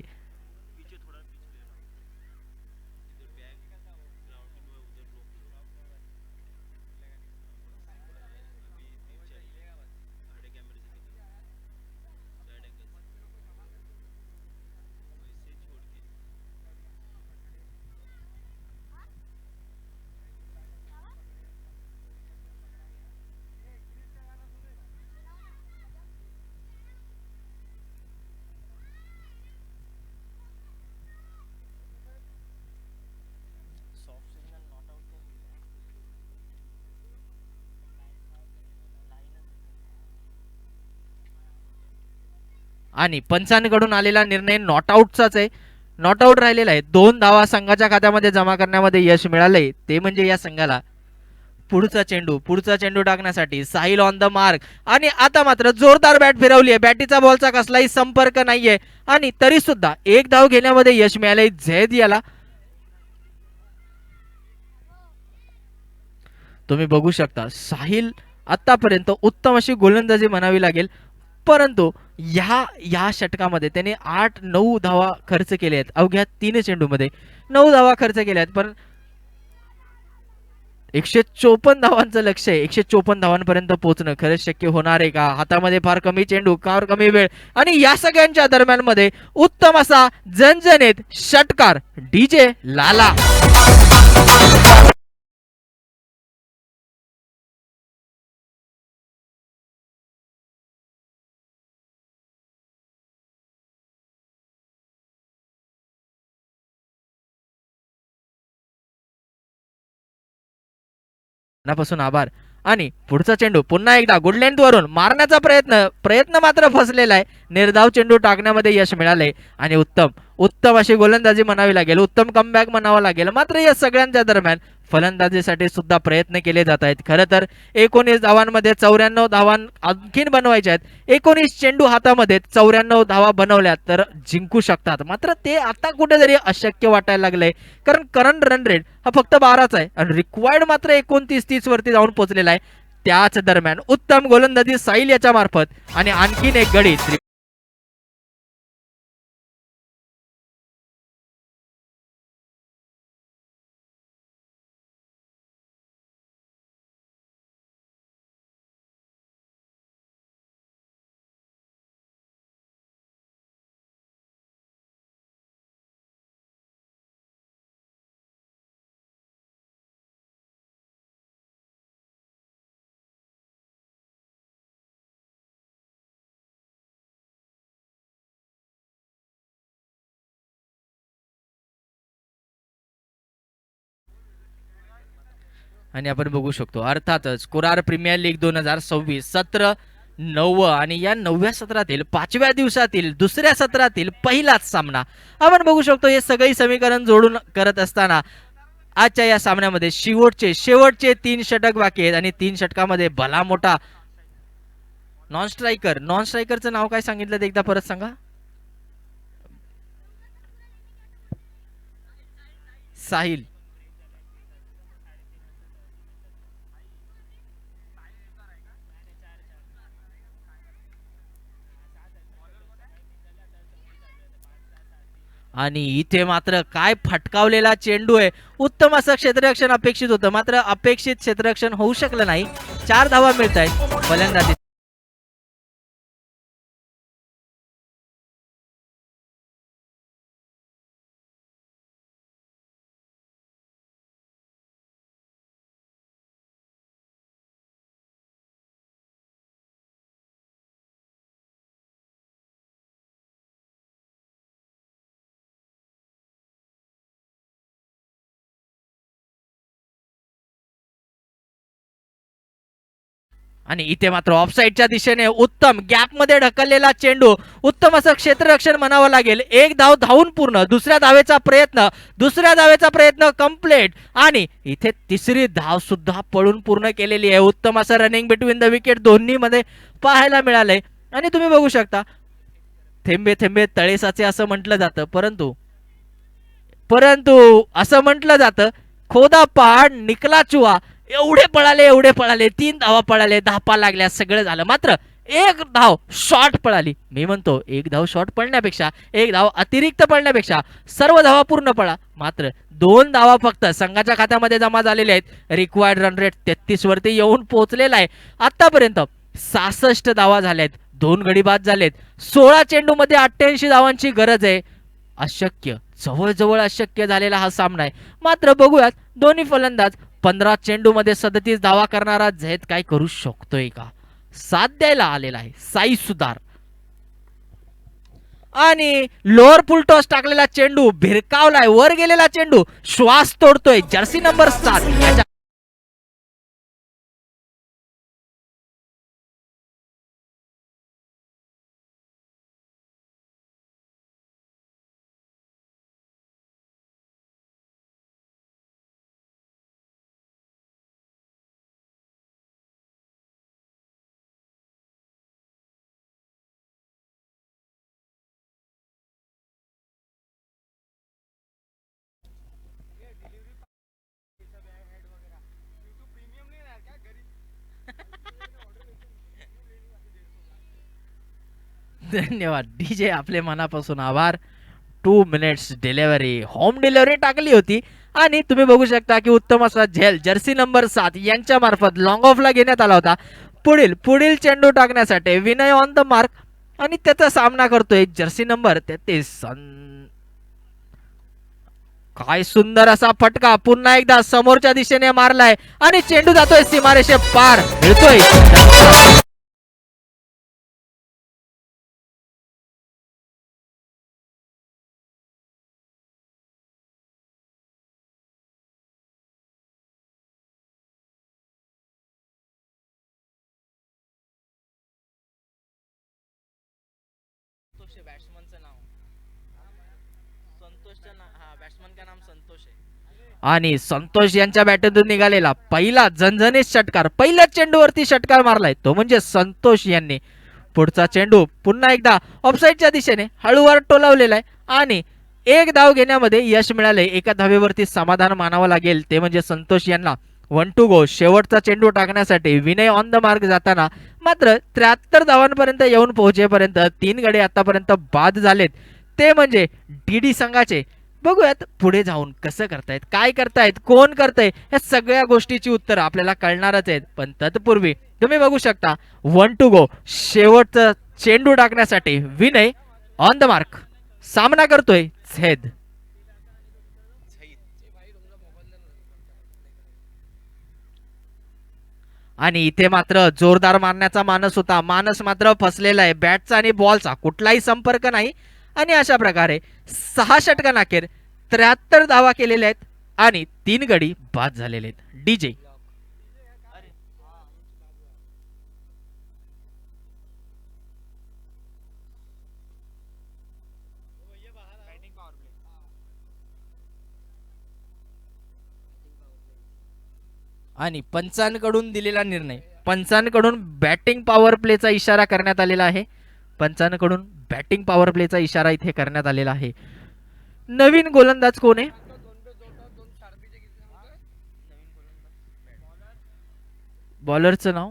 आणि पंचांकडून आलेला निर्णय नॉट आउटचाच आहे. नॉट आउट राहिलेला आहे. 2 धावा संघाच्या खात्यामध्ये जमा करण्यामध्ये यश मिळालंय. ते म्हणजे या संघाला पुढचा चेंडू टाकण्यासाठी साहिल ऑन द मार्क. आणि आता मात्र जोरदार बॅट फिरवली आहे. बॅटीचा बॉलचा कसलाही संपर्क नाहीये आणि तरी सुद्धा एक धाव घेण्यामध्ये यश मिळालंय झैद याला. तुम्ही बघू शकता साहिल आतापर्यंत उत्तम अशी गोलंदाजी म्हणावी लागेल, परंतु या षटकामध्ये त्याने 8-9 धावा खर्च केले आहेत. अवघ्या 3 चेंडूमध्ये 9 धावा खर्च केल्या आहेत. पण 154 धावांचं लक्ष आहे. 154 धावांपर्यंत पोहोचणं खरंच शक्य होणार आहे का? हातामध्ये फार कमी चेंडू, फार कमी वेळ आणि या सगळ्यांच्या दरम्यान मध्ये उत्तम असा जनजनेत षटकार डीजे लाला. मनापासून आभार. आणि पुढचा चेंडू पुन्हा एकदा गुड लेंथ वरून मारण्याचा प्रयत्न मात्र फसलेला आहे. निर्धाव चेंडू टाकण्यामध्ये यश मिळाले आणि उत्तम अशी गोलंदाजी म्हणावी लागेल, उत्तम कमबॅक म्हणावा लागेल. मात्र या सगळ्यांच्या दरम्यान फलंदाजीसाठी सुद्धा प्रयत्न केले जात आहेत. खरं तर 19 धावांमध्ये 94 धावा आणखीन बनवायच्या आहेत. 19 चेंडू हातामध्ये 94 धावा बनवल्या तर जिंकू शकतात. मात्र ते आता कुठेतरी अशक्य वाटायला लागलंय, कारण करंट रन रेट हा फक्त 12चा आहे आणि रिक्वायर्ड मात्र 29-30 वरती जाऊन पोहोचलेला आहे. त्याच दरम्यान उत्तम गोलंदाजी साहिल याच्या मार्फत आणि आणखीन एक गडी. आणि आपण बघू शकतो अर्थातच कुरार प्रीमियर लीग 2026 सत्र 9 आणि या 9व्या सत्रातील 5व्या दिवसातील दुसऱ्या सत्रातील पहिलाच सामना आपण बघू शकतो. हे सगळे समीकरण जोडून करत असताना आजच्या या सामन्यामध्ये शेवटचे 3 षटक बाकी आहेत आणि 3 षटकामध्ये भला मोठा नॉन स्ट्रायकरचं नाव काय सांगितलं ते एकदा परत सांगा. साहिल. आणि इथे मात्र काय फटकावलेला चेंडू आहे. उत्तम असं क्षेत्ररक्षण अपेक्षित होतं, मात्र अपेक्षित क्षेत्ररक्षण होऊ शकलं नाही. 4 धावा मिळत आहेत फलंदाजी. आणि इथे मात्र ऑफसाईडच्या दिशेने उत्तम गॅप मध्ये ढकललेला चेंडू, उत्तम असं क्षेत्ररक्षण म्हणावं लागेल. एक धाव धावून पूर्ण. दुसऱ्या धावेचा प्रयत्न कंप्लीट आणि इथे तिसरी धाव सुद्धा पळून पूर्ण केलेली आहे. उत्तम असं रनिंग बिटवीन द विकेट दोन्ही मध्ये पाहायला मिळालंय. आणि तुम्ही बघू शकता थेंबे थेंबे तळे साचे असं म्हटलं जातं, परंतु असं म्हटलं जातं खोदा पहाड निकला चुहा. एवढे पळाले 3 धावा पळाले, धापा लागल्या, सगळं झालं. मात्र एक धाव शॉर्ट पळाली. मी म्हणतो एक धाव शॉर्ट पळण्यापेक्षा, एक धाव अतिरिक्त पळण्यापेक्षा सर्व धावा पूर्ण पळा. मात्र 2 धावा फक्त संघाच्या खात्यामध्ये जमा झालेले आहेत. रिक्वायर्ड रन रेट 33 वरती येऊन पोहोचलेला आहे. आतापर्यंत 66 धावा झाल्यात, 2 गडी बाद झालेत. 16 चेंडूमध्ये 88 धावांची गरज आहे. अशक्य, जवळजवळ अशक्य झालेला हा सामना आहे. मात्र बघूयात दोन्ही फलंदाज 15 चेंडूमध्ये 37 धावा करणारा झैद काय करू शकतोय का. साथ द्यायला आलेला आहे साई सुतार. आणि लोअर फुल टॉस टाकलेला चेंडू भिरकावलाय, वर गेलेला चेंडू श्वास तोडतोय. जर्सी नंबर 7 याच्या धन्यवाद डीजे, आपले मनापासून आभार. 2 मिनिट्स डिलिव्हरी, होम डिलिव्हरी टाकली होती. आणि तुम्ही बघू शकता की उत्तम असा झेल जर्सी नंबर 7 यांच्या मार्फत लॉंग ऑफला घेण्यात आला होता. पुढील चेंडू टाकण्यासाठी विनय ऑन द मार्क आणि त्याचा सामना करतोय जर्सी नंबर 33. काय सुंदर असा फटका पुन्हा एकदा समोरच्या दिशेने मारलाय आणि चेंडू जातोय सीमारेषे पार, मिळतोय आणि संतोष यांच्या बॅटमधून निघालेला पहिला झणझणीत षटकार, पहिल्या चेंडूवरती षटकार मारलाय तो म्हणजे संतोष यांनी. पुढचा चेंडू पुन्हा एकदा ऑफसाईडच्या दिशेने हळूवार टोलावलेला आहे आणि एक धाव घेण्यामध्ये यश मिळाले. एका धावेवरती समाधान मानावं लागेल, ते म्हणजे संतोष यांना. 1 to go. शेवटचा चेंडू टाकण्यासाठी विनय ऑन द मार्क जाताना मात्र 73 धावांपर्यंत येऊन पोहोचेपर्यंत 3 गडे आतापर्यंत बाद झालेत, ते म्हणजे डीडी संघाचे. बघूयात पुढे जाऊन कसं करतायत, काय करतायत, कोण करतंय, या सगळ्या गोष्टीची उत्तर आपल्याला कळणारच आहेत. पण तत्पूर्वी तुम्ही बघू शकता 1 to go. शेवटचा चेंडू टाकण्यासाठी विनय ऑन द मार्क, सामना करतोय झैद. आणि इथे मात्र जोरदार मारण्याचा मानस होता, मानस मात्र फसलेला आहे. बॅटचा आणि बॉलचा कुठलाही संपर्क नाही आणि अशा प्रकारे 6 षटकांअखेर 73 धावा केलेल्या आहेत आणि 3 गडी बाद झालेले आहेत. डीजे आणि पंचांकडून दिलेला निर्णय, पंचांकडून बॅटिंग पॉवर प्लेचा इशारा करण्यात आलेला आहे. पंचांकडून बॅटिंग पॉवर प्लेचा इशारा इथे करण्यात आलेला आहे. नवीन गोलंदाज कोण आहे? बॉलरचं नाव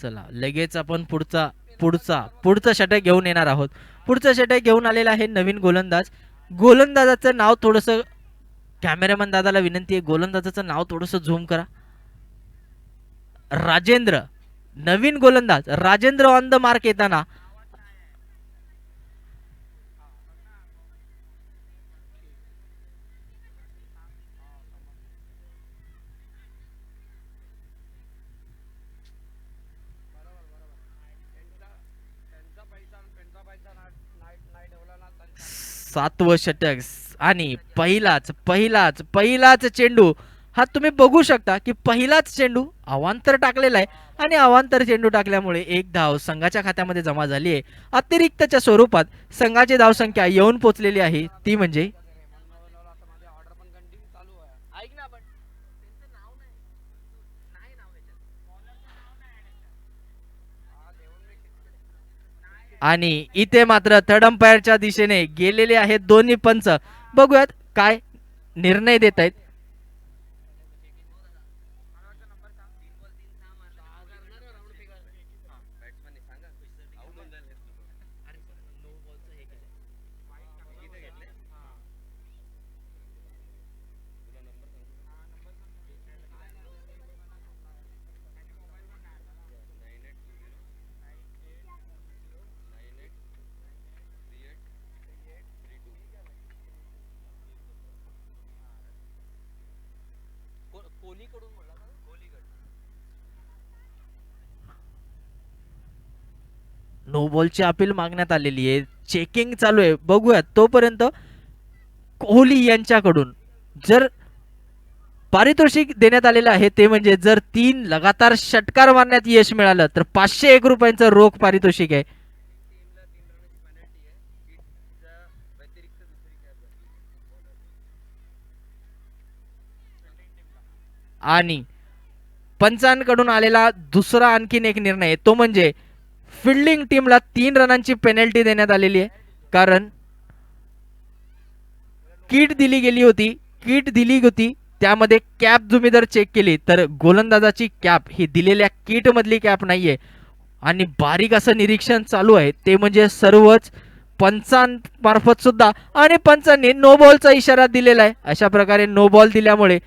चला लगेच आपण पुढचा षटक घेऊन येणार आहोत. पुढचा षटक घेऊन आलेला आहे नवीन गोलंदाज. गोलंदाजाचं नाव थोडंसं, कॅमेरामॅन दादाला विनंती आहे, गोलंदाजाचं नाव थोडंसं झूम करा. राजेंद्र, नवीन गोलंदाज राजेंद्र ऑन द मार्क येताना सातवं षटक आणि पहिलाच चेंडू. हा तुम्ही बघू शकता की पहिलाच चेंडू अवांतर टाकलेला आहे आणि अवांतर चेंडू टाकल्यामुळे एक धाव संघाच्या खात्यामध्ये जमा झाली आहे. अतिरिक्तच्या स्वरूपात संघाची धावसंख्या येऊन पोचलेली आहे, ती म्हणजे आणि इथे मात्र थर्ड अंपायरच्या दिशेने गेलेले आहेत दोन्ही पंच. बघूयात काय निर्णय देत आहेत. नो बॉलची अपील मागण्यात आलेली आहे. चेकिंग चालू आहे. बघूयात तोपर्यंत कोहली यांच्याकडून जर पारितोषिक देण्यात आलेलं आहे ते म्हणजे जर 3 लगातार षटकार मारण्यात यश मिळालं तर 501 रुपयांचं रोख पारितोषिक आहे. आणि पंचांकडून आलेला दुसरा आणखीन एक निर्णय तो म्हणजे फिल्डिंग टीमला 3 रनांची पेनल्टी देण्यात आलेली आहे. कारण किट दिली गेली होती, किट दिली होती त्यामध्ये कॅप तुम्ही जर चेक केली तर गोलंदाजाची कॅप ही दिलेल्या किट मधली कॅप नाहीये. आणि बारीक असं निरीक्षण चालू आहे ते म्हणजे सर्वच पंचांमार्फत सुद्धा आणि पंचांनी नो बॉलचा इशारा दिलेला आहे. अशा प्रकारे नो बॉल दिल्यामुळे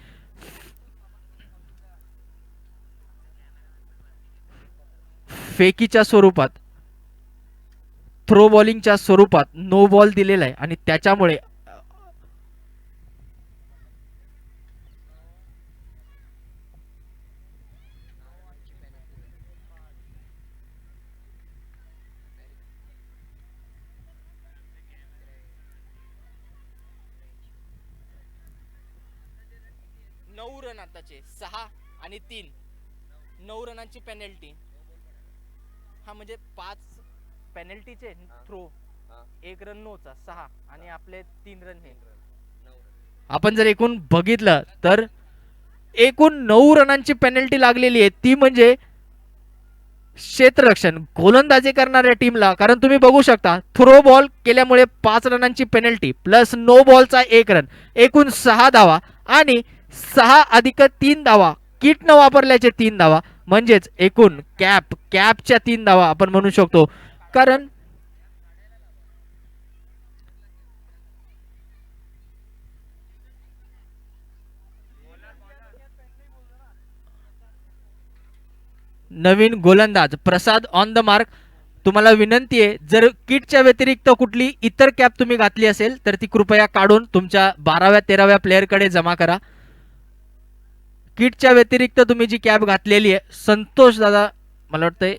फेकीच्या स्वरूपात थ्रो बॉलिंगच्या स्वरूपात नो बॉल दिलेला आहे आणि त्याच्यामुळे नऊ रन आताचे 6 आणि 3 9 रनांची पेनल्टी. हा म्हणजे 5 पेनल्टीचे थ्रो 1 रन नोचा 6 आणि आपले 3 रन हे. आपण जर एकूण बघितलं तर एकूण 9 रनांची पेनल्टी लागलेली आहे ती म्हणजे क्षेत्ररक्षण गोलंदाजी करणाऱ्या टीमला. कारण तुम्ही बघू शकता थ्रो बॉल केल्यामुळे 5 रनांची पेनल्टी प्लस नो बॉलचा 1 रन एकूण 6 धावा आणि 6 अधिक 3 धावा किट न वापरल्याचे 3 धावा म्हणजेच एकूण कॅपच्या 3 धावा आपण म्हणू शकतो. कारण नवीन गोलंदाज प्रसाद ऑन द मार्क. तुम्हाला विनंती आहे जर किटच्या व्यतिरिक्त कुठली इतर कॅप तुम्ही घातली असेल तर ती कृपया काढून तुमच्या 12व्या 13व्या प्लेअरकडे जमा करा. किटच्या व्यतिरिक्त तुम्ही जी कॅप घातलेली आहे संतोष दादा मला वाटतंय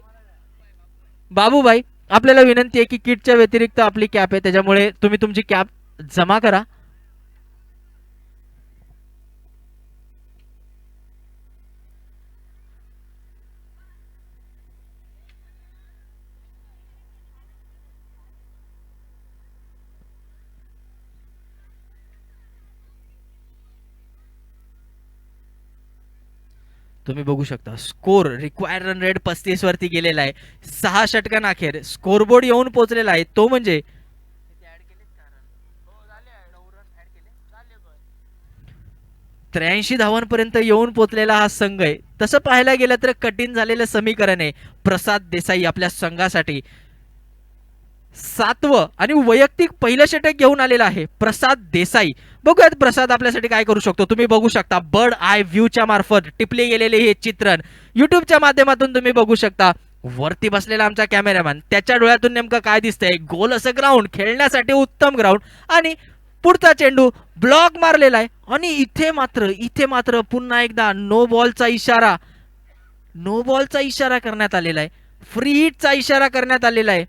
बाबूभाई आपल्याला विनंती आहे की किटच्या व्यतिरिक्त आपली कॅप आहे त्याच्यामुळे तुम्ही तुमची कॅप जमा करा. तुम्ही बघू शकता स्कोर रिक्वायर्ड रन रेट 35 वरती गेलेला आहे. 6 षटकांअखेर स्कोरबोर्ड येऊन पोहोचलेला आहे तो म्हणजे 83 धावांपर्यंत येऊन पोहोचलेला हा संघ आहे. तसं पाहायला गेलं तर कठीण झालेलं समीकरण आहे. प्रसाद देसाई आपल्या संघासाठी 7वं आणि वैयक्तिक पहिलं षटक घेऊन आलेला आहे प्रसाद देसाई. बघूयात प्रसाद आपल्यासाठी काय करू शकतो. तुम्ही बघू शकता बर्ड आय व्ह्यूच्या मार्फत टिपले गेलेले हे चित्रण युट्यूबच्या माध्यमातून तुम्ही बघू शकता. वरती बसलेला आमचा कॅमेरामॅन त्याच्या डोळ्यातून नेमकं काय दिसतंय. गोल असं ग्राउंड खेळण्यासाठी उत्तम ग्राउंड आणि पुढचा चेंडू ब्लॉक मारलेला आहे आणि इथे मात्र पुन्हा एकदा नो बॉलचा इशारा करण्यात आलेला आहे. फ्री हिटचा इशारा करण्यात आलेला आहे.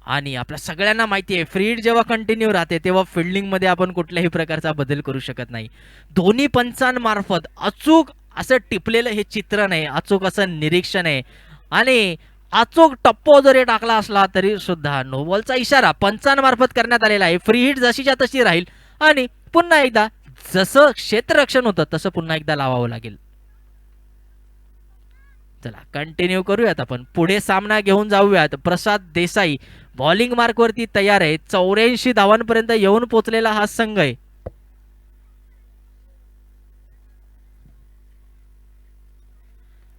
आणि आपल्या सगळ्यांना माहिती आहे फ्री हिट जेव्हा कंटिन्यू राहते तेव्हा फिल्डिंग मध्ये आपण कुठल्याही प्रकारचा बदल करू शकत नाही. दोन्ही पंचांमार्फत अचूक असं टिपलेलं हे चित्रण आहे, अचूक असं निरीक्षण आहे आणि अचूक टप्पो जरी टाकला असला तरी सुद्धा नो बॉलचा इशारा पंचांमार्फत करण्यात आलेला आहे. फ्री हिट जशीच्या तशी राहील आणि पुन्हा एकदा जसं क्षेत्ररक्षण होतं तसं पुन्हा एकदा लावावं लागेल. चला कंटिन्यू करूयात, आपण पुढे सामना घेऊन जाऊयात. प्रसाद देसाई बॉलिंग मार्कवरती तयार आहे. 84 धावांपर्यंत येऊन पोहोचलेला हा संघ आहे.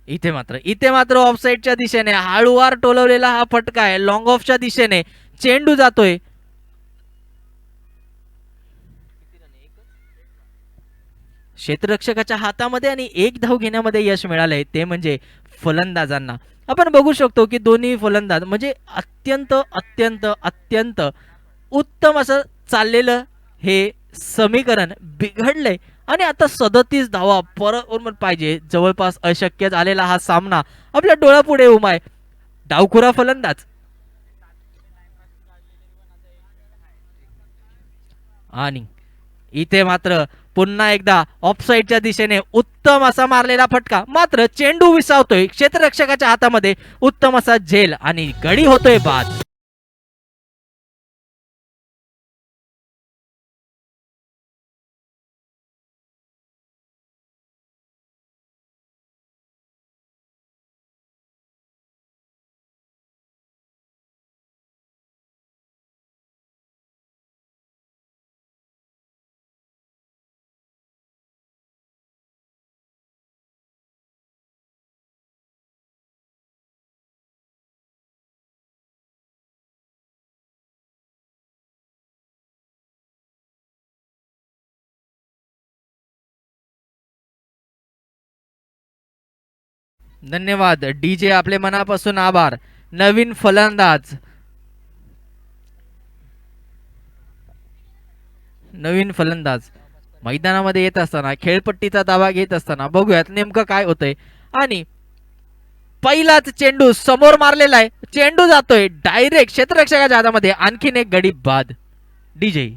इथे मात्र ऑफसाईडच्या दिशेने हळूवार टोलवलेला हा फटका आहे. लॉंग ऑफच्या दिशेने चेंडू जातोय. क्षेत्ररक्षकाच्या हातामध्ये आणि एक धाव घेण्यामध्ये यश मिळालंय, ते म्हणजे फलंदाजांना. आपण बघू शकतो की दोन्ही फलंदाज म्हणजे अत्यंत अत्यंत अत्यंत उत्तम असं चाललेलं हे समीकरण बिघडलंय आणि आता 37 धावा परत पाहिजे. जवळपास अशक्य झालेला हा सामना आपल्या डोळ्यापुढे उभा आहे. डावखुरा फलंदाज आणि इथे मात्र पुन्हा एकदा ऑफसाईडच्या दिशेने उत्तम असा मारलेला फटका, मात्र चेंडू विसावतोय क्षेत्ररक्षकाच्या हातामध्ये. उत्तम असा झेल आणि गडी होतोय बाद. धन्यवाद डीजे, आपले मनापासून आभार. नवीन फलंदाज मैदानामध्ये येत असताना, खेळपट्टीचा दावा घेत असताना बघूयात नेमकं काय होतंय. आणि पहिलाच चेंडू समोर मारलेला आहे. चेंडू जातोय डायरेक्ट क्षेत्ररक्षकाच्या हातामध्ये. आणखीन एक गडी बाद. डीजे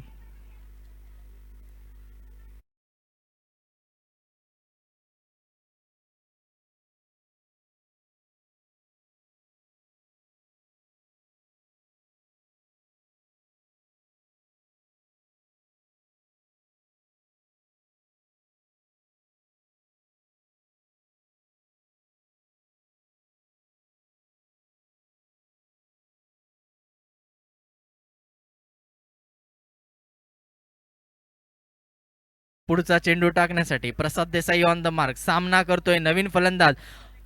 पुढचा चेंडू टाकण्यासाठी प्रसाद देसाई ऑन द मार्क. सामना करतोय नवीन फलंदाज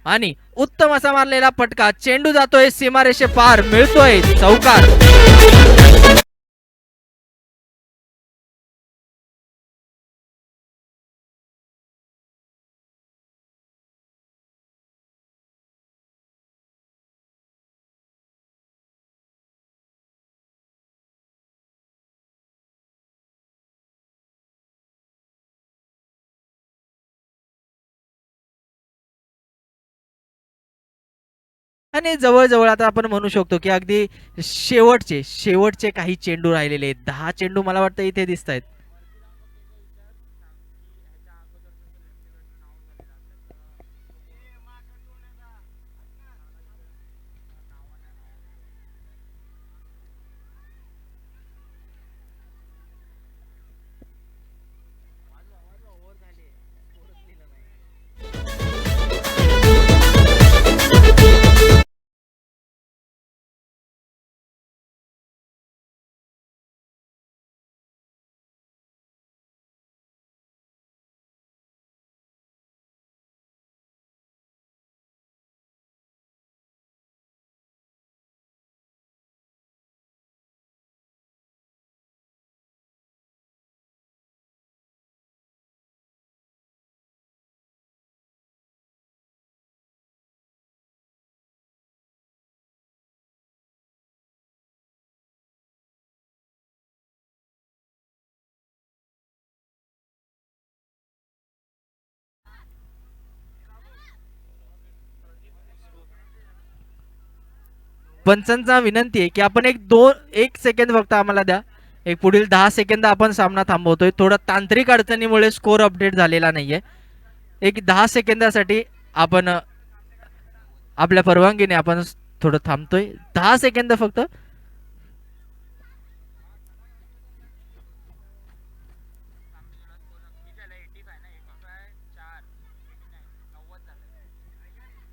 आणि उत्तम असा मारलेला फटका. चेंडू जातोय सीमारेषे पार, मिळतोय चौकार. आणि जवळजवळ आता आपण म्हणू शकतो की अगदी शेवटचे काही चेंडू राहिलेले आहेत. 10 चेंडू मला वाटतं इथे दिसत आहेत. पंचांचा विनंती आहे की आपण एक सेकंद फक्त आम्हाला द्या. एक पुढील 10 सेकंद आपण सामना थांबवतोय. थोडा तांत्रिक अडचणीमुळे स्कोर अपडेट झालेला नाहीये. एक 10 सेकंदासाठी आपण आपल्या परवानगीने आपण थोडं थांबतोय, 10 सेकंद फक्त.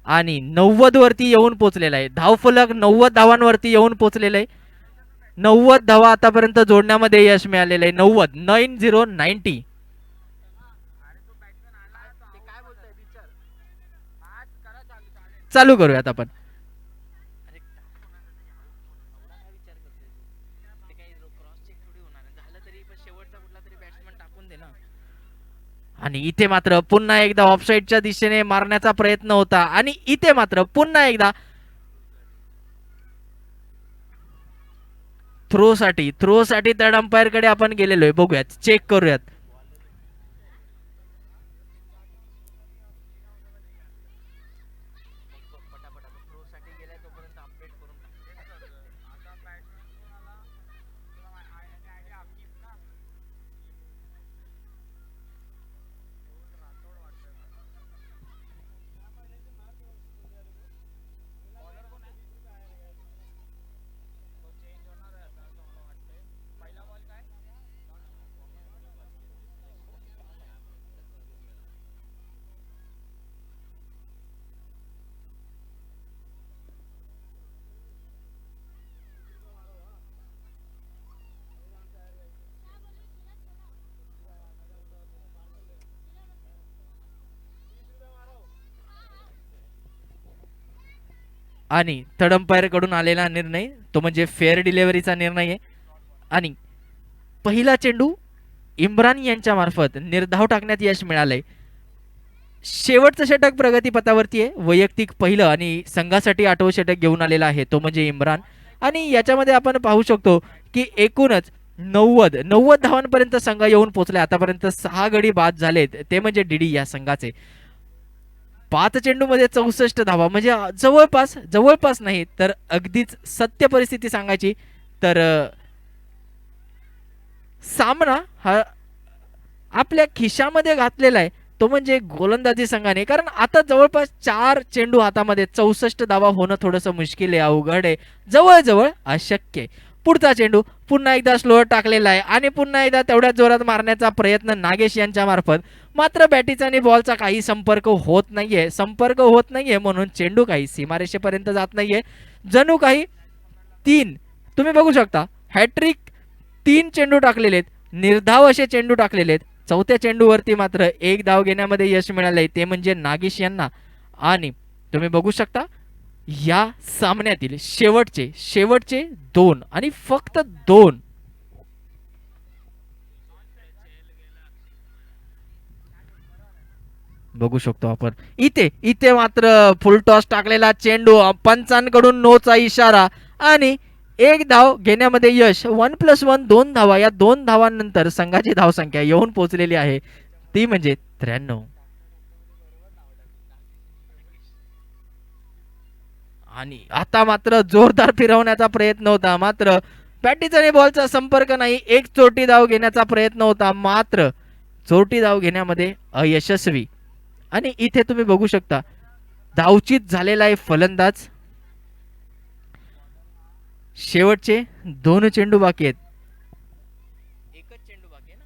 आणि 90 वरती येऊन पोहोचलेला आहे. धावफलक 90 धावांवरती येऊन पोहोचलेला आहे. 90 धावा आतापर्यंत जोडण्यामध्ये यश मिळालेलं आहे. 90 चालू करूयात आपण. आणि इथे मात्र पुन्हा एकदा ऑफसाईडच्या दिशेने मारण्याचा प्रयत्न होता आणि इथे मात्र पुन्हा एकदा थ्रो साठी थर्ड अंपायर कडे आपण गेलेलो आहे. बघूयात, चेक करूयात. आणि थर्ड अंपायर कडून आलेला निर्णय तो म्हणजे फेअर डिलिव्हरीचा निर्णय आहे. आणि पहिला चेंडू इम्रान यांच्या मार्फत निर्धाव टाकण्यात यश मिळालंय. शेवटचं षटक प्रगतीपथावरती आहे. वैयक्तिक पहिलं आणि संघासाठी 8वं षटक घेऊन आलेला आहे तो म्हणजे इम्रान. आणि याच्यामध्ये आपण पाहू शकतो की एकूणच 90 धावांपर्यंत संघ येऊन पोहोचलाय. आतापर्यंत 6 गडी बाद झालेत, ते म्हणजे डीडी या संघाचे. 5 चेंडूमध्ये 64 धावा, म्हणजे जवळपास नाही तर अगदीच सत्य परिस्थिती सांगायची तर सामना हा आपल्या खिशामध्ये घातलेला आहे तो म्हणजे गोलंदाजी संघाने. कारण आता जवळपास 4 चेंडू हातामध्ये 64 धावा होणं थोडंसं मुश्किल आहे, अवघड आहे, जवळजवळ अशक्य आहे. पुढचा चेंडू पुन्हा एकदा स्लोअर टाकलेला आहे आणि पुन्हा एकदा तेवढ्याच जोरात मारण्याचा प्रयत्न नागेश यांच्या मार्फत. मात्र बॅटीचा आणि बॉलचा काही संपर्क होत नाहीये म्हणून चेंडू काही सीमारेषेपर्यंत जात नाहीये. जणू काही 3 तुम्ही बघू शकता हॅट्रिक 3 चेंडू टाकलेले, निर्धाव असे चेंडू टाकलेले. चौथ्या चेंडूवरती मात्र 1 धाव घेण्यामध्ये यश मिळालंय, ते म्हणजे नागेश यांना. आणि तुम्ही बघू शकता या सामन्यातील शेवटचे 2 आणि फक्त 2 बघू शकतो आपण. इथे मात्र फुल टॉस टाकलेला चेंडू, पंचांकडून नोचा इशारा आणि 1 धाव घेण्यामध्ये यश. 1+1 2 धावा. या 2 धावांनंतर संघाची धावसंख्या येऊन पोहोचलेली आहे ती म्हणजे 93. आणि आता मात्र जोरदार फिरवण्याचा प्रयत्न होता, मात्र बॅटीचा आणि बॉलचा संपर्क नाही. एक चोटी धाव घेण्याचा प्रयत्न होता, मात्र चोटी धाव घेण्यामध्ये अयशस्वी. आणि इथे तुम्ही बघू शकता धावचीत झालेला आहे फलंदाज. शेवटचे 2 चेंडू बाकी आहेत. एकच चेंडू बाकी आहे ना,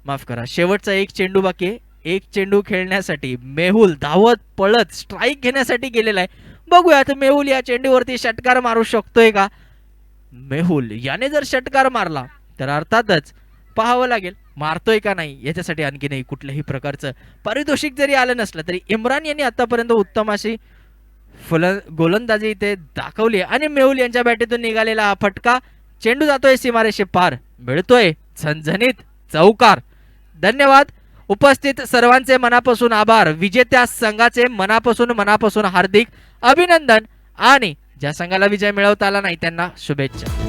माफ करा, शेवटचा 1 चेंडू बाकी आहे. 1 चेंडू खेळण्यासाठी मेहुल धावत पळत स्ट्राईक घेण्यासाठी गेलेला आहे. बघूयात मेहुल या चेंडूवरती षटकार मारू शकतोय का. मेहुल याने जर षटकार मारला तर अर्थातच पाहावं लागेल मारतोय का नाही. याच्यासाठी आणखीनही कुठल्याही प्रकारचं पारितोषिक जरी आलं नसलं तरी इम्रान यांनी आतापर्यंत उत्तम अशी गोलंदाजी इथे दाखवली. आणि मेहुल यांच्या बॅटीतून निघालेला हा फटका, चेंडू जातोय सीमारेषे पार, मिळतोय झणझणीत चौकार. धन्यवाद. उपस्थित सर्वांचे मनापासून आभार. विजेत्या संघाचे मनापासून हार्दिक अभिनंदन आणि ज्या संघाला विजय मिळवता आला नाही त्यांना शुभेच्छा.